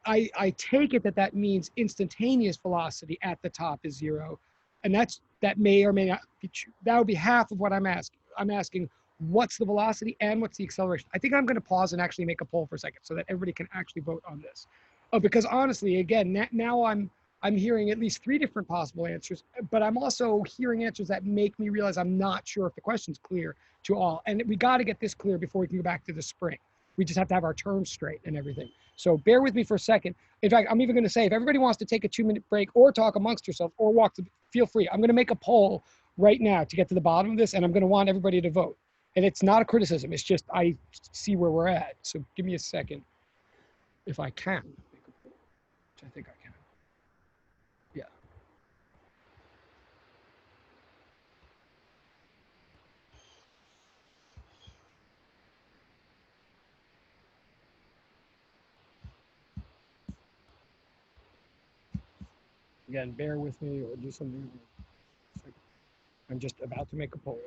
I take it that means instantaneous velocity at the top is 0. And that may or may not be true. That would be half of what I'm asking. I'm asking, what's the velocity and what's the acceleration? I think I'm going to pause and actually make a poll for a second so that everybody can actually vote on this. Because honestly, again, now I'm I'm hearing at least 3 different possible answers, but I'm also hearing answers that make me realize I'm not sure if the question's clear to all. And we got to get this clear before we can go back to the spring. We just have to have our terms straight and everything. So bear with me for a second. In fact, I'm even going to say, if everybody wants to take a 2-minute break or talk amongst yourselves or walk, feel free. I'm going to make a poll right now to get to the bottom of this, and I'm going to want everybody to vote. And it's not a criticism. It's just I see where we're at. So give me a second, if I can, which I think I can. Yeah. Again, bear with me or do something. I'm just about to make a poll.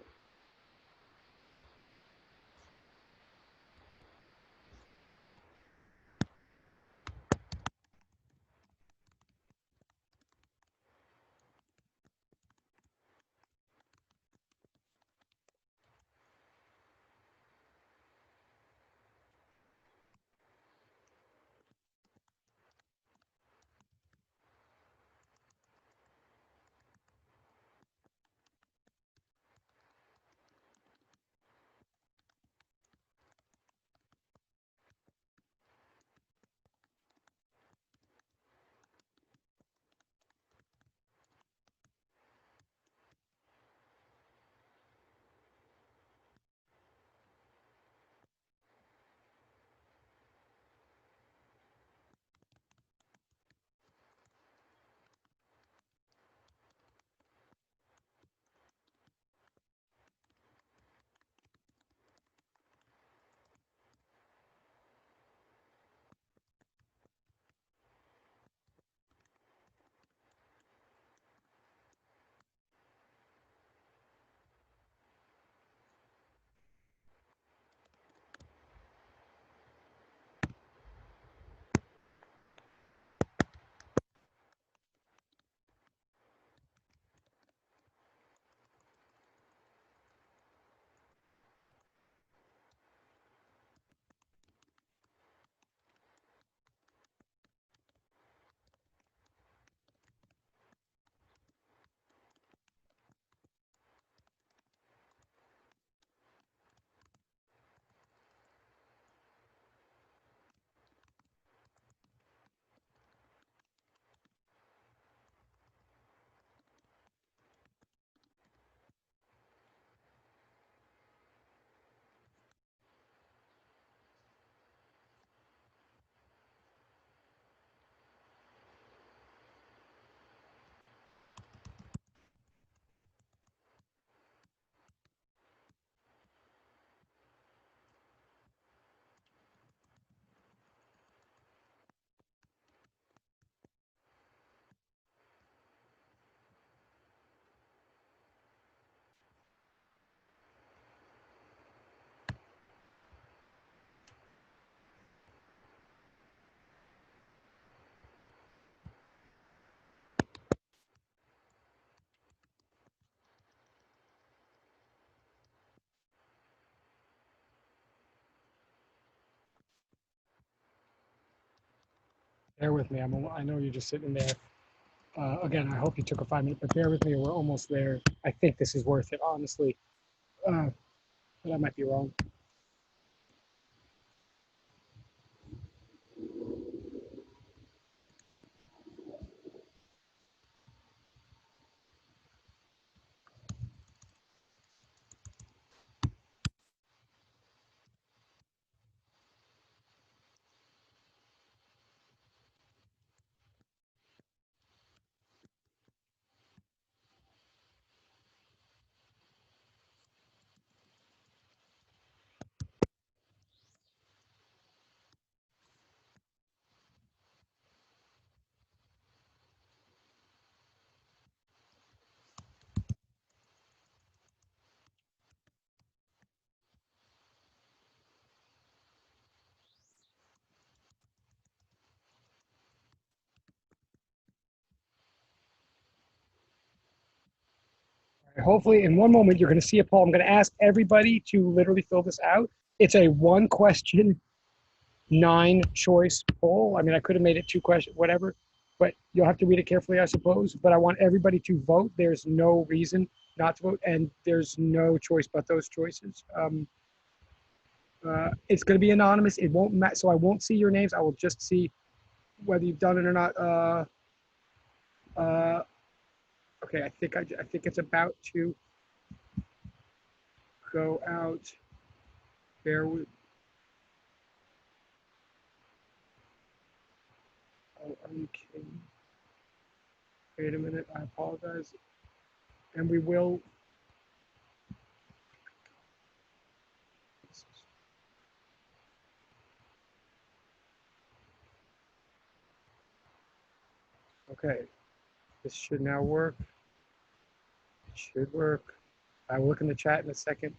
Bear with me. I know you're just sitting there. Again, I hope you took a 5-minute, but bear with me. We're almost there. I think this is worth it, honestly. But I might be wrong. Hopefully, in one moment, you're going to see a poll. I'm going to ask everybody to literally fill this out. It's a 1-question, 9-choice poll. I mean, I could have made it 2 questions, whatever. but you'll have to read it carefully, I suppose. But I want everybody to vote. There's no reason not to vote, and there's no choice but those choices. It's going to be anonymous. It won't matter. So I won't see your names. I will just see whether you've done it or not. Okay, I think it's about to go out. Bear with. Oh, are you kidding? Wait a minute. I apologize. And we will. Okay, this should now work. It should work. I will look in the chat in a second.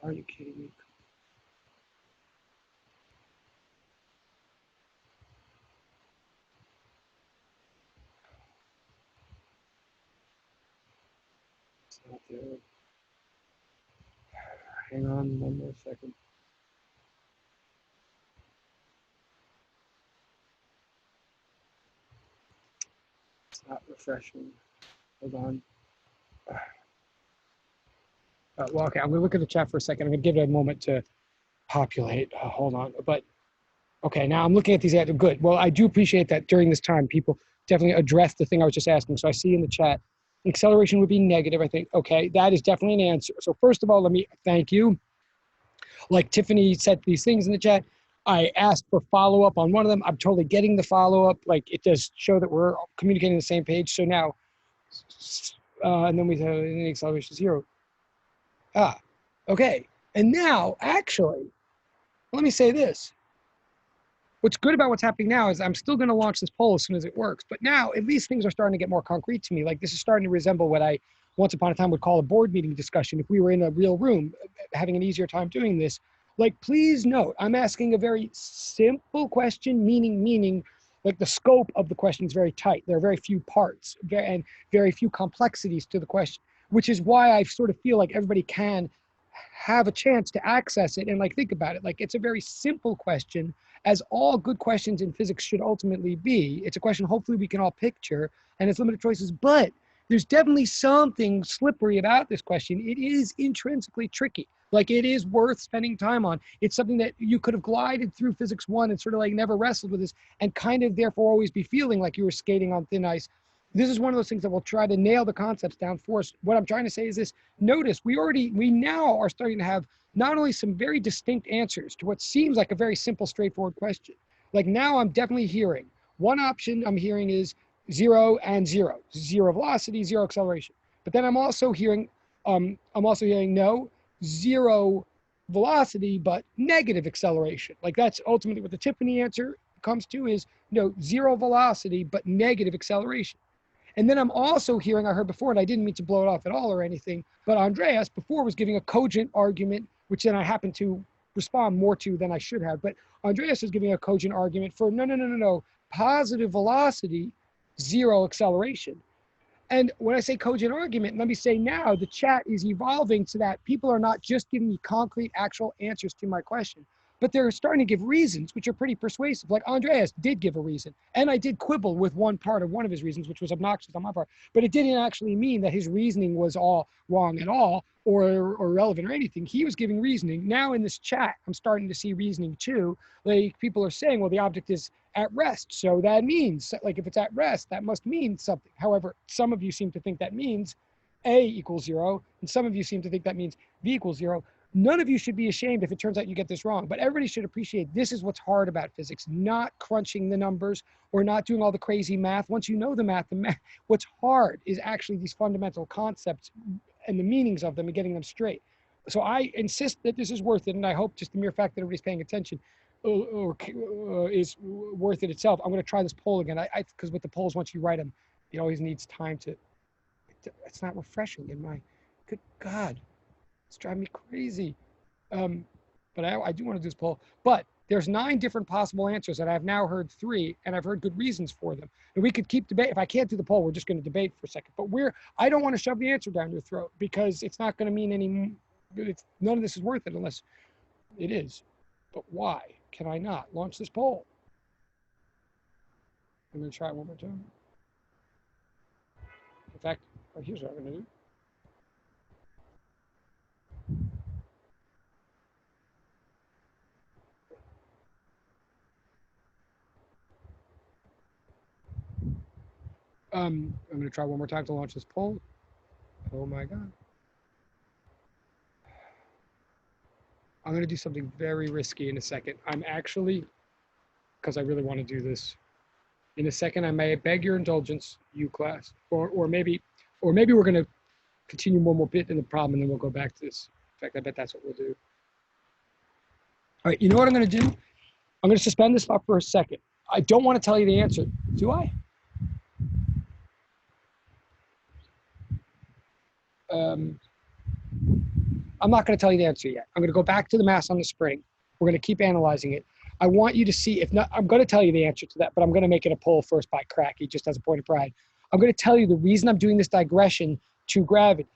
Are you kidding me? It's not there. Hang on one more second. It's not refreshing. Hold on. Well, okay, I'm gonna look at the chat for a second. I'm gonna give it a moment to populate. Hold on, but okay, now I'm looking at these ads. Good. Well, I do appreciate that during this time, people definitely address the thing I was just asking. So I see in the chat, acceleration would be negative, I think. Okay, that is definitely an answer. So first of all, let me thank you. Like Tiffany said these things in the chat. I asked for follow-up on one of them. I'm totally getting the follow-up. Like it does show that we're communicating the same page. So now, and then we have the acceleration 0. Ah, okay. And now, actually, let me say this. What's good about what's happening now is I'm still going to launch this poll as soon as it works. But now, at least things are starting to get more concrete to me. Like this is starting to resemble what I once upon a time would call a board meeting discussion. If we were in a real room, having an easier time doing this. Like, please note, I'm asking a very simple question, meaning like the scope of the question is very tight. There are very few parts and very few complexities to the question, which is why I sort of feel like everybody can have a chance to access it and like think about it. Like it's a very simple question, as all good questions in physics should ultimately be. It's a question hopefully we can all picture, and it's limited choices, but there's definitely something slippery about this question. It is intrinsically tricky. Like it is worth spending time on. It's something that you could have glided through physics 1 and sort of like never wrestled with this and kind of therefore always be feeling like you were skating on thin ice. This is one of those things that will try to nail the concepts down for us. What I'm trying to say is this: notice we now are starting to have not only some very distinct answers to what seems like a very simple, straightforward question. Like now I'm definitely hearing one option I'm hearing is 0 and 0, 0 velocity, 0 acceleration. But then I'm also hearing no, 0 velocity, but negative acceleration. Like that's ultimately what the Tiffany answer comes to is no, 0 velocity, but negative acceleration. And then I'm also hearing, I heard before, and I didn't mean to blow it off at all or anything, but Andreas before was giving a cogent argument, which then I happened to respond more to than I should have. But Andreas is giving a cogent argument for no, positive velocity, 0 acceleration. And when I say cogent argument, let me say now the chat is evolving so that people are not just giving me concrete, actual answers to my question, but they're starting to give reasons, which are pretty persuasive. Like Andreas did give a reason, and I did quibble with one part of one of his reasons, which was obnoxious on my part, but it didn't actually mean that his reasoning was all wrong at all or irrelevant or anything. He was giving reasoning. Now in this chat, I'm starting to see reasoning too. Like people are saying, well, the object is at rest. So that means, like if it's at rest, that must mean something. However, some of you seem to think that means A equals 0, and some of you seem to think that means V equals 0. None of you should be ashamed if it turns out you get this wrong, but everybody should appreciate this is what's hard about physics, not crunching the numbers or not doing all the crazy math. Once you know the math, what's hard is actually these fundamental concepts and the meanings of them and getting them straight. So I insist that this is worth it, and I hope just the mere fact that everybody's paying attention is worth it itself. I'm going to try this poll again. Because with the polls, once you write them, it always needs time to. It's not refreshing in my. Good God, it's driving me crazy. But I do want to do this poll. But there's 9 different possible answers, and I've now heard 3, and I've heard good reasons for them. And we could keep debate. If I can't do the poll, we're just going to debate for a second. But I don't want to shove the answer down your throat because it's not going to mean any. None of this is worth it unless it is. But why can I not launch this poll? I'm going to try it one more time. In fact, here's what I'm going to do. I'm going to try one more time to launch this poll. Oh my God. I'm going to do something very risky in a second. I'm actually, because I really want to do this. In a second, I may beg your indulgence, you class, or maybe we're going to continue one more bit in the problem and then we'll go back to this. In fact, I bet that's what we'll do. All right, you know what I'm going to do? I'm going to suspend this thought for a second. I don't want to tell you the answer. Do I? I'm not going to tell you the answer yet. I'm going to go back to the mass on the spring. We're going to keep analyzing it. I want you to see, if not, I'm going to tell you the answer to that, but I'm going to make it a poll first by Cracky, just as a point of pride. I'm going to tell you the reason I'm doing this digression to gravity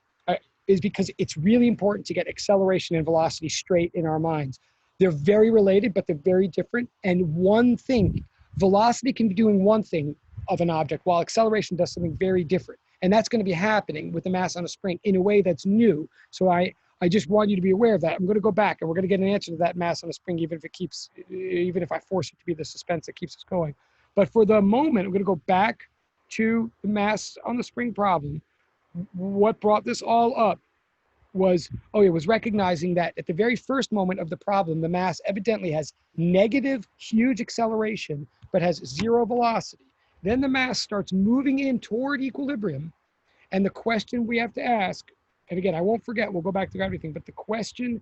is because it's really important to get acceleration and velocity straight in our minds. They're very related, but they're very different. And one thing, velocity can be doing one thing of an object, while acceleration does something very different. And that's going to be happening with the mass on a spring in a way that's new. So I just want you to be aware of that. I'm going to go back and we're going to get an answer to that mass on a spring, even if I force it to be the suspense that keeps us going. But for the moment, I'm going to go back to the mass on the spring problem. What brought this all up was recognizing that at the very first moment of the problem, the mass evidently has negative, huge acceleration, but has zero velocity. Then the mass starts moving in toward equilibrium. And the question we have to ask, and again, I won't forget, we'll go back to everything, but the question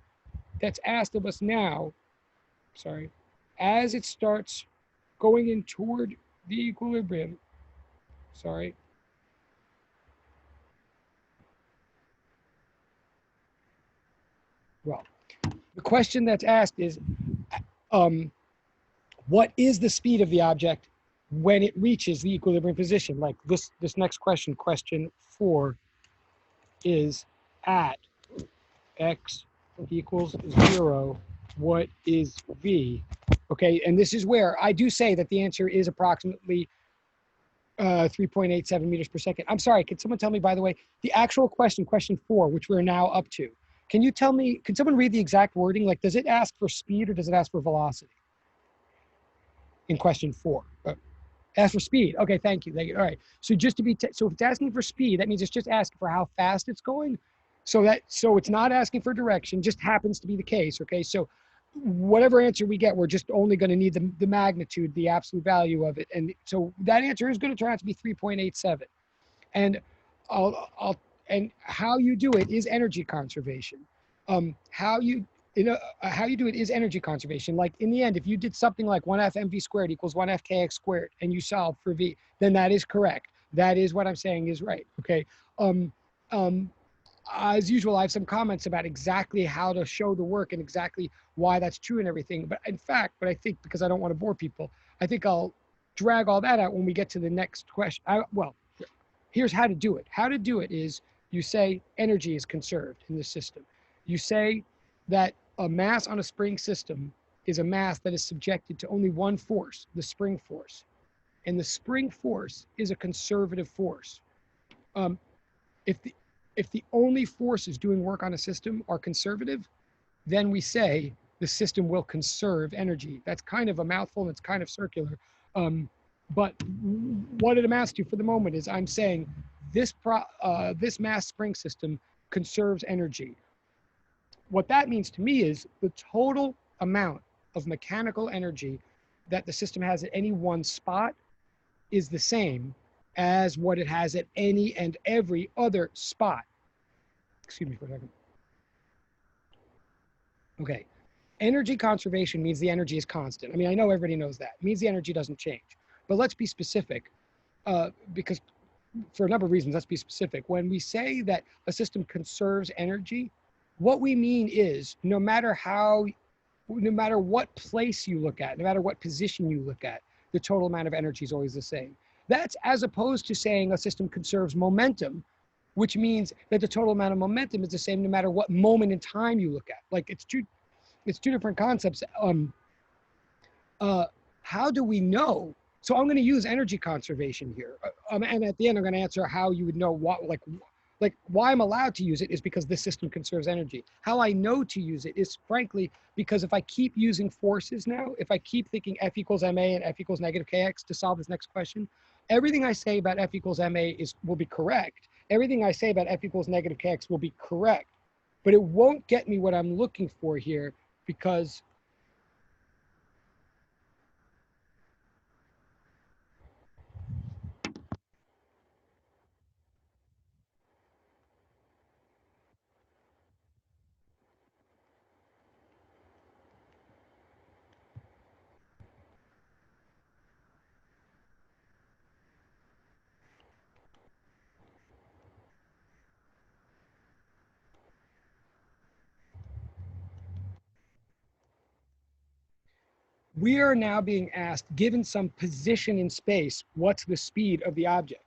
that's asked of us now, as it starts going in toward the equilibrium, well, the question that's asked is, what is the speed of the object when it reaches the equilibrium position? Like this next question, question 4, is at x equals 0, what is v? Okay, and this is where I do say that the answer is approximately 3.87 meters per second. I'm sorry, can someone tell me, by the way, the actual question, question 4, which we're now up to, can you tell me, can someone read the exact wording? Like, does it ask for speed or does it ask for velocity? In question 4. Ask for speed. Okay, thank you. All right. So just to be, so if it's asking for speed, that means it's just asking for how fast it's going. So it's not asking for direction, just happens to be the case. Okay, so whatever answer we get, we're just only going to need the magnitude, the absolute value of it. And so that answer is going to turn out to be 3.87. And and how you do it is energy conservation. How you do it is energy conservation. Like in the end, if you did something like 1/2 mv squared equals 1/2 kx squared and you solve for v, then that is correct. That is what I'm saying is right. Okay. As usual, I have some comments about exactly how to show the work and exactly why that's true and everything. But in fact, I think, because I don't want to bore people, I think I'll drag all that out when we get to the next question. Well, here's how to do it. How to do it is you say energy is conserved in the system. You say that a mass on a spring system is a mass that is subjected to only one force, the spring force. And the spring force is a conservative force. If the only forces doing work on a system are conservative, then we say the system will conserve energy. That's kind of a mouthful and it's kind of circular. But what it amounts to for the moment is I'm saying this mass spring system conserves energy. What that means to me is the total amount of mechanical energy that the system has at any one spot is the same as what it has at any and every other spot. Excuse me for a second. Okay. Energy conservation means the energy is constant. I mean, I know everybody knows that. It means the energy doesn't change. But let's be specific, because for a number of reasons, let's be specific. When we say that a system conserves energy, what we mean is no matter what place you look at, no matter what position you look at, the total amount of energy is always the same. That's as opposed to saying a system conserves momentum, which means that the total amount of momentum is the same no matter what moment in time you look at. Like it's two different concepts. How do we know So I'm going to use energy conservation here. And at the end, I'm going to answer how you would know what, like why I'm allowed to use it is because this system conserves energy. How I know to use it is frankly, because if I keep using forces now, if I keep thinking F equals ma and F equals negative kx to solve this next question, everything I say about F equals ma will be correct. Everything I say about F equals negative kx will be correct, but it won't get me what I'm looking for here because we are now being asked, given some position in space, what's the speed of the object?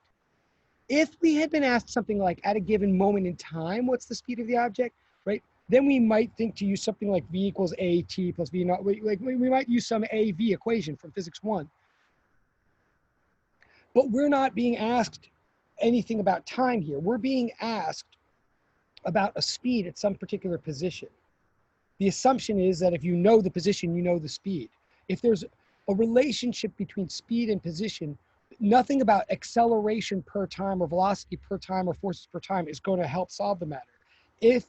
If we had been asked something like at a given moment in time, what's the speed of the object, right? Then we might think to use something like v equals at plus v naught. We might use some AV equation from physics 1. But we're not being asked anything about time here. We're being asked about a speed at some particular position. The assumption is that if you know the position, you know the speed. If there's a relationship between speed and position, nothing about acceleration per time or velocity per time or forces per time is going to help solve the matter. If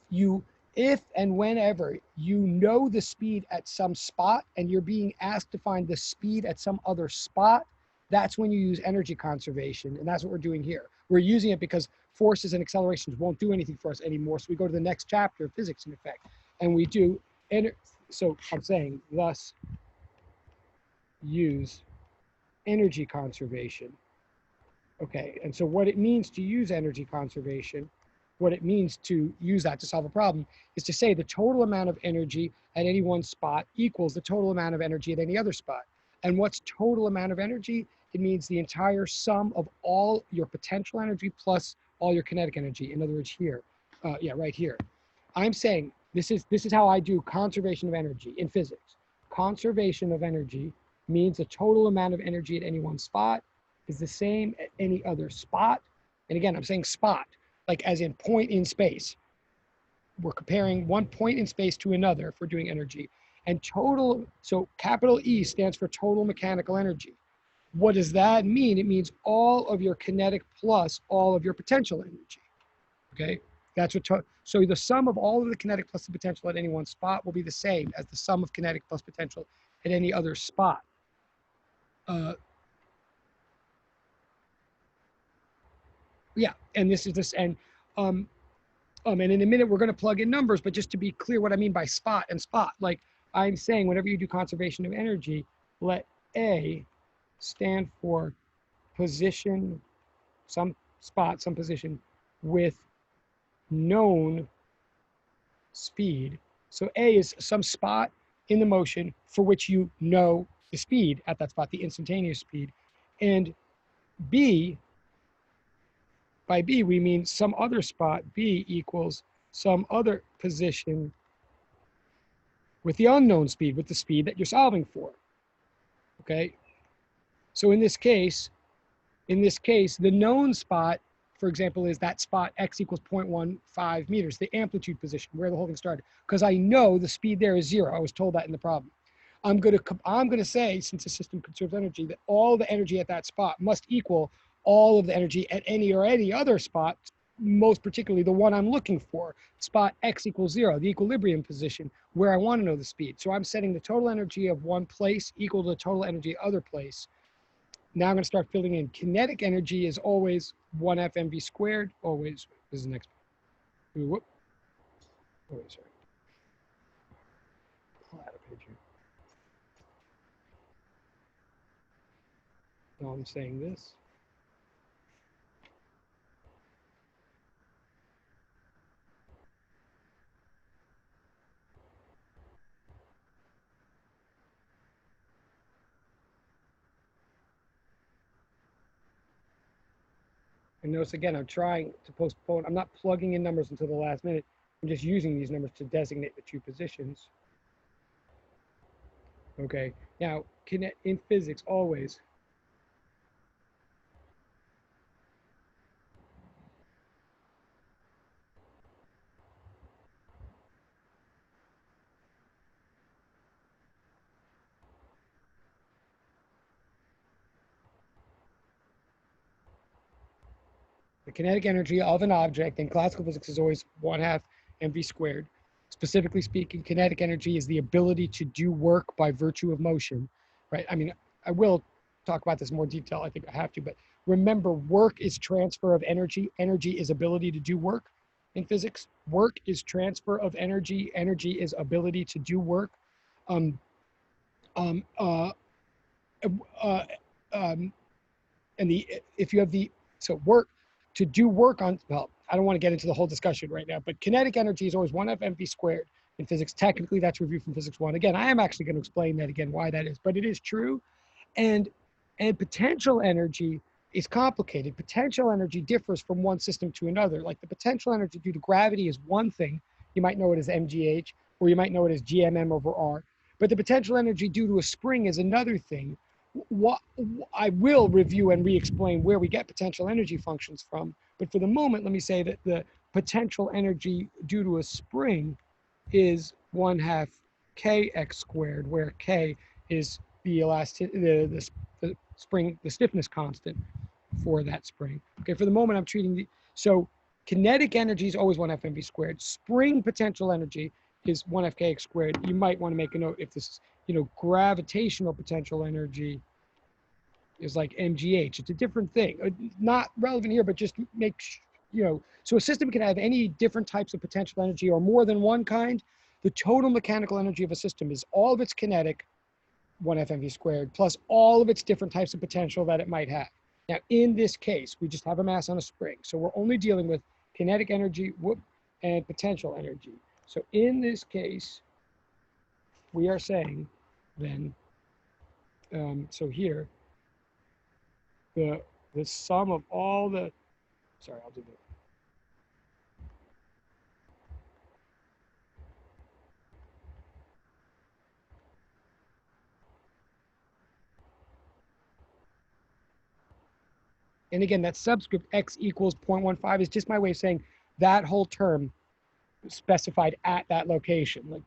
and whenever you know the speed at some spot and you're being asked to find the speed at some other spot, that's when you use energy conservation. And that's what we're doing here. We're using it because forces and accelerations won't do anything for us anymore. So we go to the next chapter of physics, in effect, and we do. So I'm saying, thus, use energy conservation. Okay, and so what it means to use energy conservation, what it means to use that to solve a problem, is to say the total amount of energy at any one spot equals the total amount of energy at any other spot. And what's total amount of energy? It means the entire sum of all your potential energy plus all your kinetic energy. In other words, here, right here. I'm saying this is how I do conservation of energy in physics. Conservation of energy means the total amount of energy at any one spot is the same at any other spot. And again, I'm saying spot, like as in point in space. We're comparing one point in space to another for doing energy. And total, so capital E stands for total mechanical energy. What does that mean? It means all of your kinetic plus all of your potential energy. Okay, that's what. So the sum of all of the kinetic plus the potential at any one spot will be the same as the sum of kinetic plus potential at any other spot. Yeah, and this is this, and in a minute we're going to plug in numbers, but just to be clear, what I mean by spot and spot, like I'm saying, whenever you do conservation of energy, let A stand for position, some spot, some position with known speed. So A is some spot in the motion for which you know the speed at that spot, the instantaneous speed. And B, by B, we mean some other spot. B equals some other position with the unknown speed, with the speed that you're solving for. Okay? So in this case, the known spot, for example, is that spot x equals 0.15 meters, the amplitude position, where the whole thing started, because I know the speed there is 0. I was told that in the problem. I'm going to say, since the system conserves energy, that all the energy at that spot must equal all of the energy at any other spot, most particularly the one I'm looking for, spot x equals 0, the equilibrium position, where I want to know the speed. So I'm setting the total energy of one place equal to the total energy of other place. Now I'm going to start filling in. Kinetic energy is always 1 FmV squared, always. This is the next. Whoop. Oh, sorry. Pull out a picture. Now I'm saying this. And notice again, I'm trying to postpone. I'm not plugging in numbers until the last minute. I'm just using these numbers to designate the two positions. Okay. Now, in physics, always, kinetic energy of an object in classical physics is always 1/2 mv squared. Specifically speaking, kinetic energy is the ability to do work by virtue of motion, right? I mean, I will talk about this in more detail. I think I have to, but remember, work is transfer of energy. Energy is ability to do work in physics. Work is transfer of energy. Energy is ability to do work. Um, um, uh, uh, and if you have work to do work on, well, I don't want to get into the whole discussion right now, but kinetic energy is always 1/2 mv squared in physics. Technically, that's reviewed from physics 1. Again, I am actually going to explain that again, why that is, but it is true. And potential energy is complicated. Potential energy differs from one system to another. Like the potential energy due to gravity is one thing. You might know it as mgh, or you might know it as gmm over r. But the potential energy due to a spring is another thing. What I will review and re-explain where we get potential energy functions from. But for the moment, let me say that the potential energy due to a spring is 1/2 kx squared, where k is the spring, the stiffness constant for that spring. Okay, for the moment, I'm treating so kinetic energy is always 1/2 mv squared. Spring potential energy is 1/2 kx squared. You might want to make a note if this, gravitational potential energy is like mgh. It's a different thing. Not relevant here, but just make, so a system can have any different types of potential energy or more than one kind. The total mechanical energy of a system is all of its kinetic, 1/2 mv squared, plus all of its different types of potential that it might have. Now, in this case, we just have a mass on a spring. So we're only dealing with kinetic energy and potential energy. So in this case, we are saying then, so here, the sum of all the, sorry, I'll do that. And again, that subscript x equals 0.15 is just my way of saying that whole term specified at that location. Like,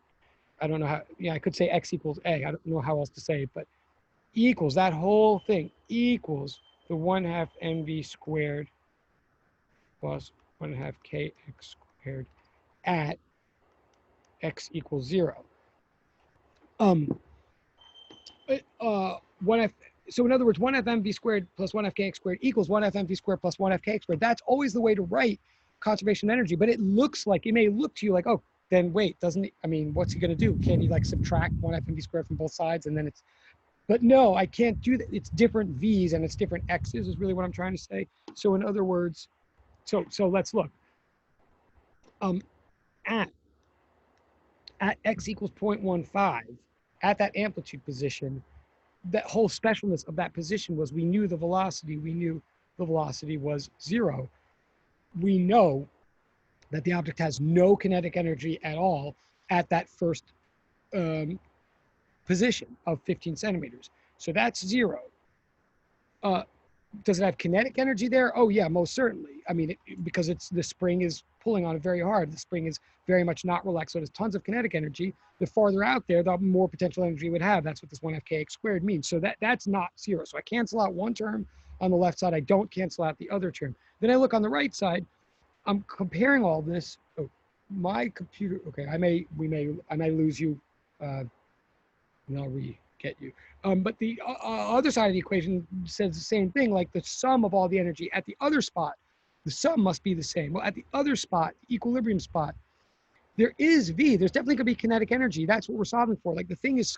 I don't know how, I could say x equals a. I don't know how else to say it, but equals, that whole thing equals the 1/2 mv squared plus 1/2 kx squared at x equals 0. So in other words, 1/2 mv squared plus 1/2 kx squared equals 1/2 mv squared plus 1/2 kx squared. That's always the way to write conservation of energy, but it may look to you like, oh, then wait, doesn't he, I mean, what's he going to do? Can't he like subtract 1/2 mv squared from both sides and then it's, but no, I can't do that. It's different v's and it's different x's is really what I'm trying to say. So in other words, so let's look. At x equals 0.15, at that amplitude position, that whole specialness of that position was we knew the velocity was 0. We know that the object has no kinetic energy at all at that first position of 15 centimeters. So that's 0. Does it have kinetic energy there? Oh yeah, most certainly. I mean, because the spring is pulling on it very hard. The spring is very much not relaxed. So there's tons of kinetic energy. The farther out there, the more potential energy it would have. That's what this 1/2 kx squared means. So that's not 0. So I cancel out one term on the left side. I don't cancel out the other term. Then I look on the right side. I'm comparing all this. Oh, my computer. Okay, I may lose you. And I'll re-get you. But the other side of the equation says the same thing, like the sum of all the energy at the other spot, the sum must be the same. Well, at the other spot, the equilibrium spot, there is V. There's definitely going to be kinetic energy. That's what we're solving for. Like the thing is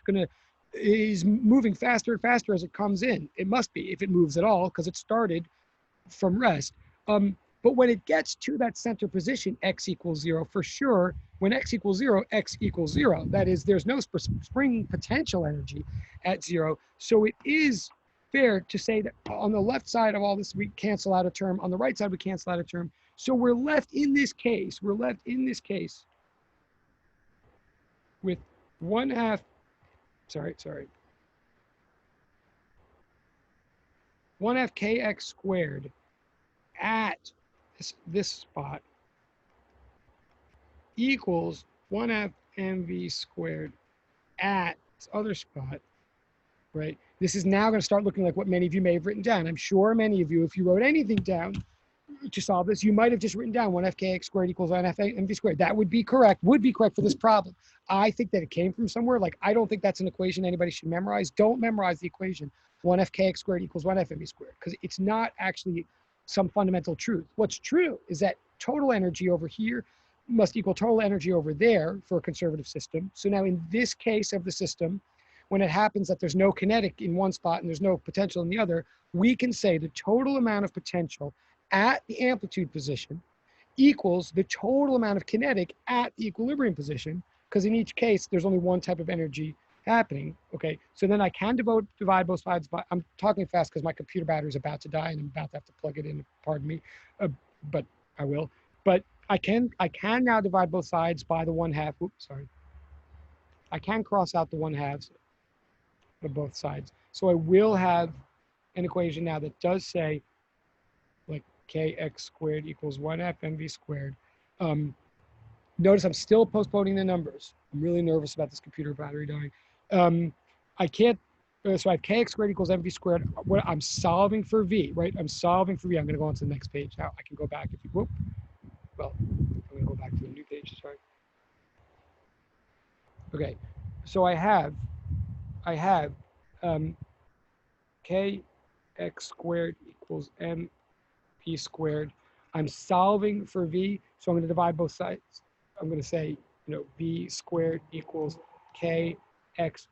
moving faster and faster as it comes in. It must be, if it moves at all, because it started from rest. But when it gets to that center position, x equals 0, for sure, when x equals 0, x equals 0. That is, there's no spring potential energy at 0. So it is fair to say that on the left side of all this, we cancel out a term. On the right side, we cancel out a term. So we're left in this case with 1/2, sorry, 1/2 kx squared at this spot equals 1/2 mv squared at this other spot, right? This is now going to start looking like what many of you may have written down. I'm sure many of you, if you wrote anything down, to solve this, you might have just written down 1fkx squared equals 1f squared. That would be correct for this problem. I think that it came from somewhere. Like, I don't think that's an equation anybody should memorize. Don't memorize the equation 1fkx squared equals 1f squared, because it's not actually some fundamental truth. What's true is that total energy over here must equal total energy over there for a conservative system. So now in this case of the system, when it happens that there's no kinetic in one spot and there's no potential in the other, we can say the total amount of potential at the amplitude position equals the total amount of kinetic at the equilibrium position, because in each case, there's only one type of energy happening. Okay, so then I can divide both sides by, I'm talking fast because my computer battery is about to die and I'm about to have to plug it in, pardon me, but I will. But I can now divide both sides by the 1/2, oops, sorry. I can cross out the 1/2 of both sides. So I will have an equation now that does say like kx squared equals 1f mv squared. Notice I'm still postponing the numbers. I'm really nervous about this computer battery dying. I can't, so I have kx squared equals mv squared. What I'm solving for v, right? I'm solving for v. I'm going to go on to the next page now. I can go back if you, whoop. Well, I'm going to go back to the new page, sorry. Okay, so I have kx squared equals mp squared. I'm solving for v, so I'm going to divide both sides. I'm going to say, v squared equals kx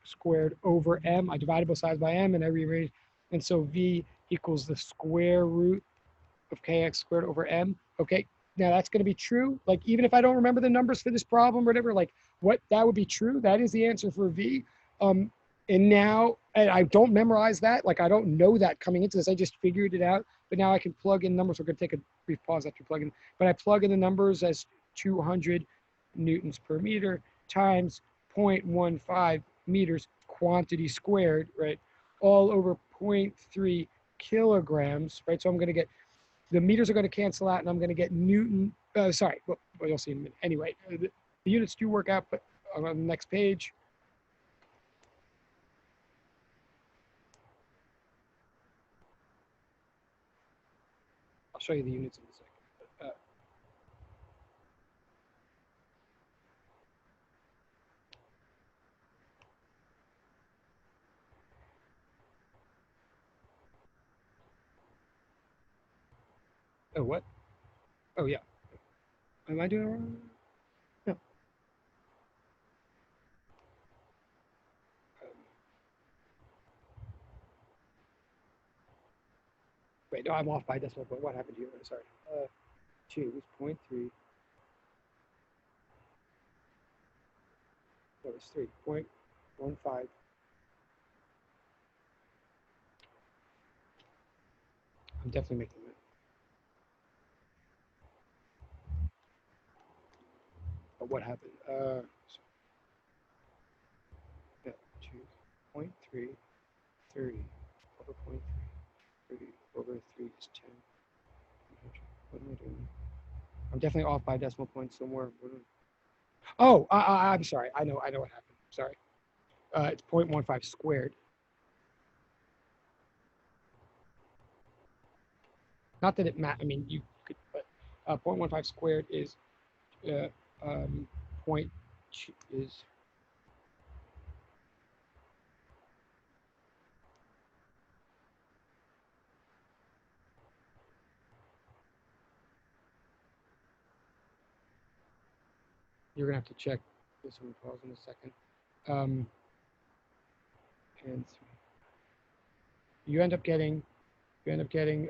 squared over m. I divided both sides by m and I rearranged, and so v equals the square root of kx squared over m. Okay, now that's going to be true. Like, even if I don't remember the numbers for this problem or whatever, like that would be true. That is the answer for v. And now, and I don't memorize that. Like, I don't know that coming into this. I just figured it out. But now I can plug in numbers. We're going to take a brief pause after plugging. But I plug in the numbers as 200 newtons per meter times 0.15 meters quantity squared, right? All over 0.3 kilograms, right? So I'm going to get, the meters are going to cancel out and I'm going to get Newton, sorry, well, you'll see in a minute. Anyway, the units do work out, but on the next page. I'll show you the units in a second. Oh, what? Oh, yeah. Am I doing it wrong? No. Wait, no, I'm off by decimal point. What happened here? Sorry. 2 is 0.3. That was 3.15. I'm definitely making that. But what happened? Yeah, 2.3, 30 over 0.3, 30 over 3 is 10. What am I doing? I'm definitely off by a decimal point somewhere. Oh, I'm sorry. I know what happened. Sorry. It's 0.15 squared. Not that it matters. I mean, you could, but 0.15 squared is point is you're gonna have to check this one. Pause in a second. And you end up getting you end up getting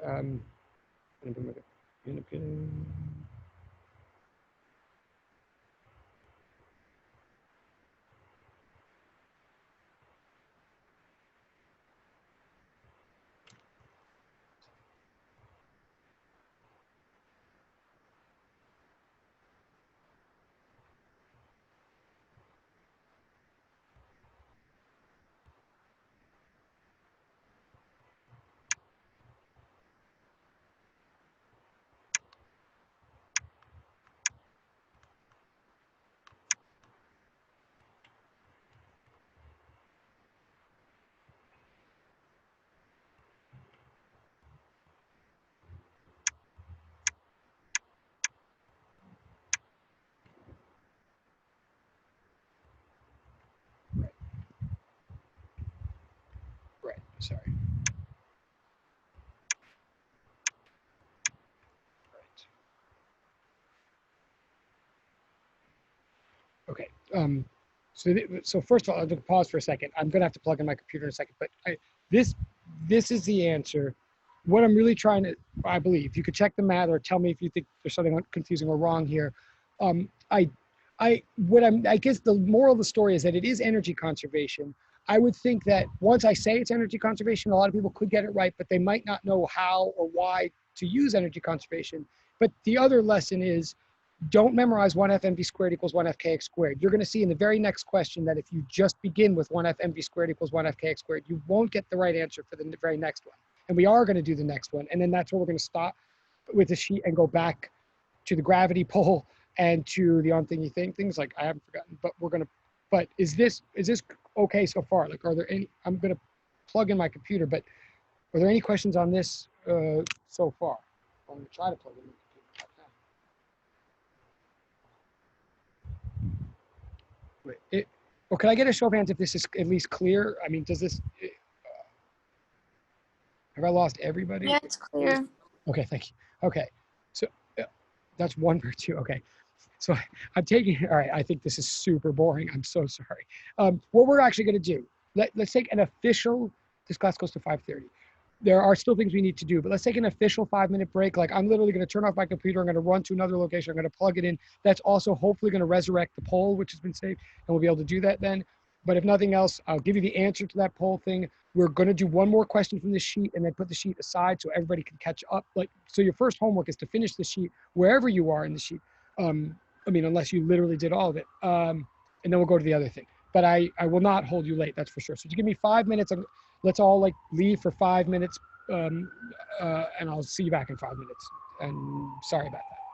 Sorry. Okay. So first of all, I'm going to pause for a second. I'm going to have to plug in my computer in a second, but this is the answer. What I'm really trying to, I believe, you could check the math or tell me if you think there's something confusing or wrong here. I guess the moral of the story is that it is energy conservation. I would think that once I say it's energy conservation, a lot of people could get it right, but they might not know how or why to use energy conservation. But the other lesson is, don't memorize 1f mv squared equals 1f kx squared. You're going to see in the very next question that if you just begin with 1f mv squared equals 1f kx squared, you won't get the right answer for the very next one. And we are going to do the next one. And then that's where we're going to stop with the sheet and go back to the gravity pull and to the unthingy things like I haven't forgotten, but we're going to, but is this okay so far? Like, are there any, I'm going to plug in my computer, but are there any questions on this so far? I'm going to try to plug in my computer. Wait, well, can I get a show of hands if this is at least clear? I mean, does this, have I lost everybody? Yeah, it's clear. Okay, thank you. Okay, so that's 1 or 2. Okay, so I'm taking, all right, I think this is super boring. I'm so sorry. What we're actually going to do, let's take an official, this class goes to 5:30. There are still things we need to do, but let's take an official 5-minute break. Like, I'm literally going to turn off my computer. I'm going to run to another location. I'm going to plug it in. That's also hopefully going to resurrect the poll, which has been saved, and we'll be able to do that then. But if nothing else, I'll give you the answer to that poll thing. We're going to do one more question from the sheet and then put the sheet aside so everybody can catch up. Like, so your first homework is to finish the sheet wherever you are in the sheet. I mean, unless you literally did all of it. And then we'll go to the other thing. But I will not hold you late, that's for sure. So just give me 5 minutes. Let's all like leave for 5 minutes. And I'll see you back in 5 minutes. And sorry about that.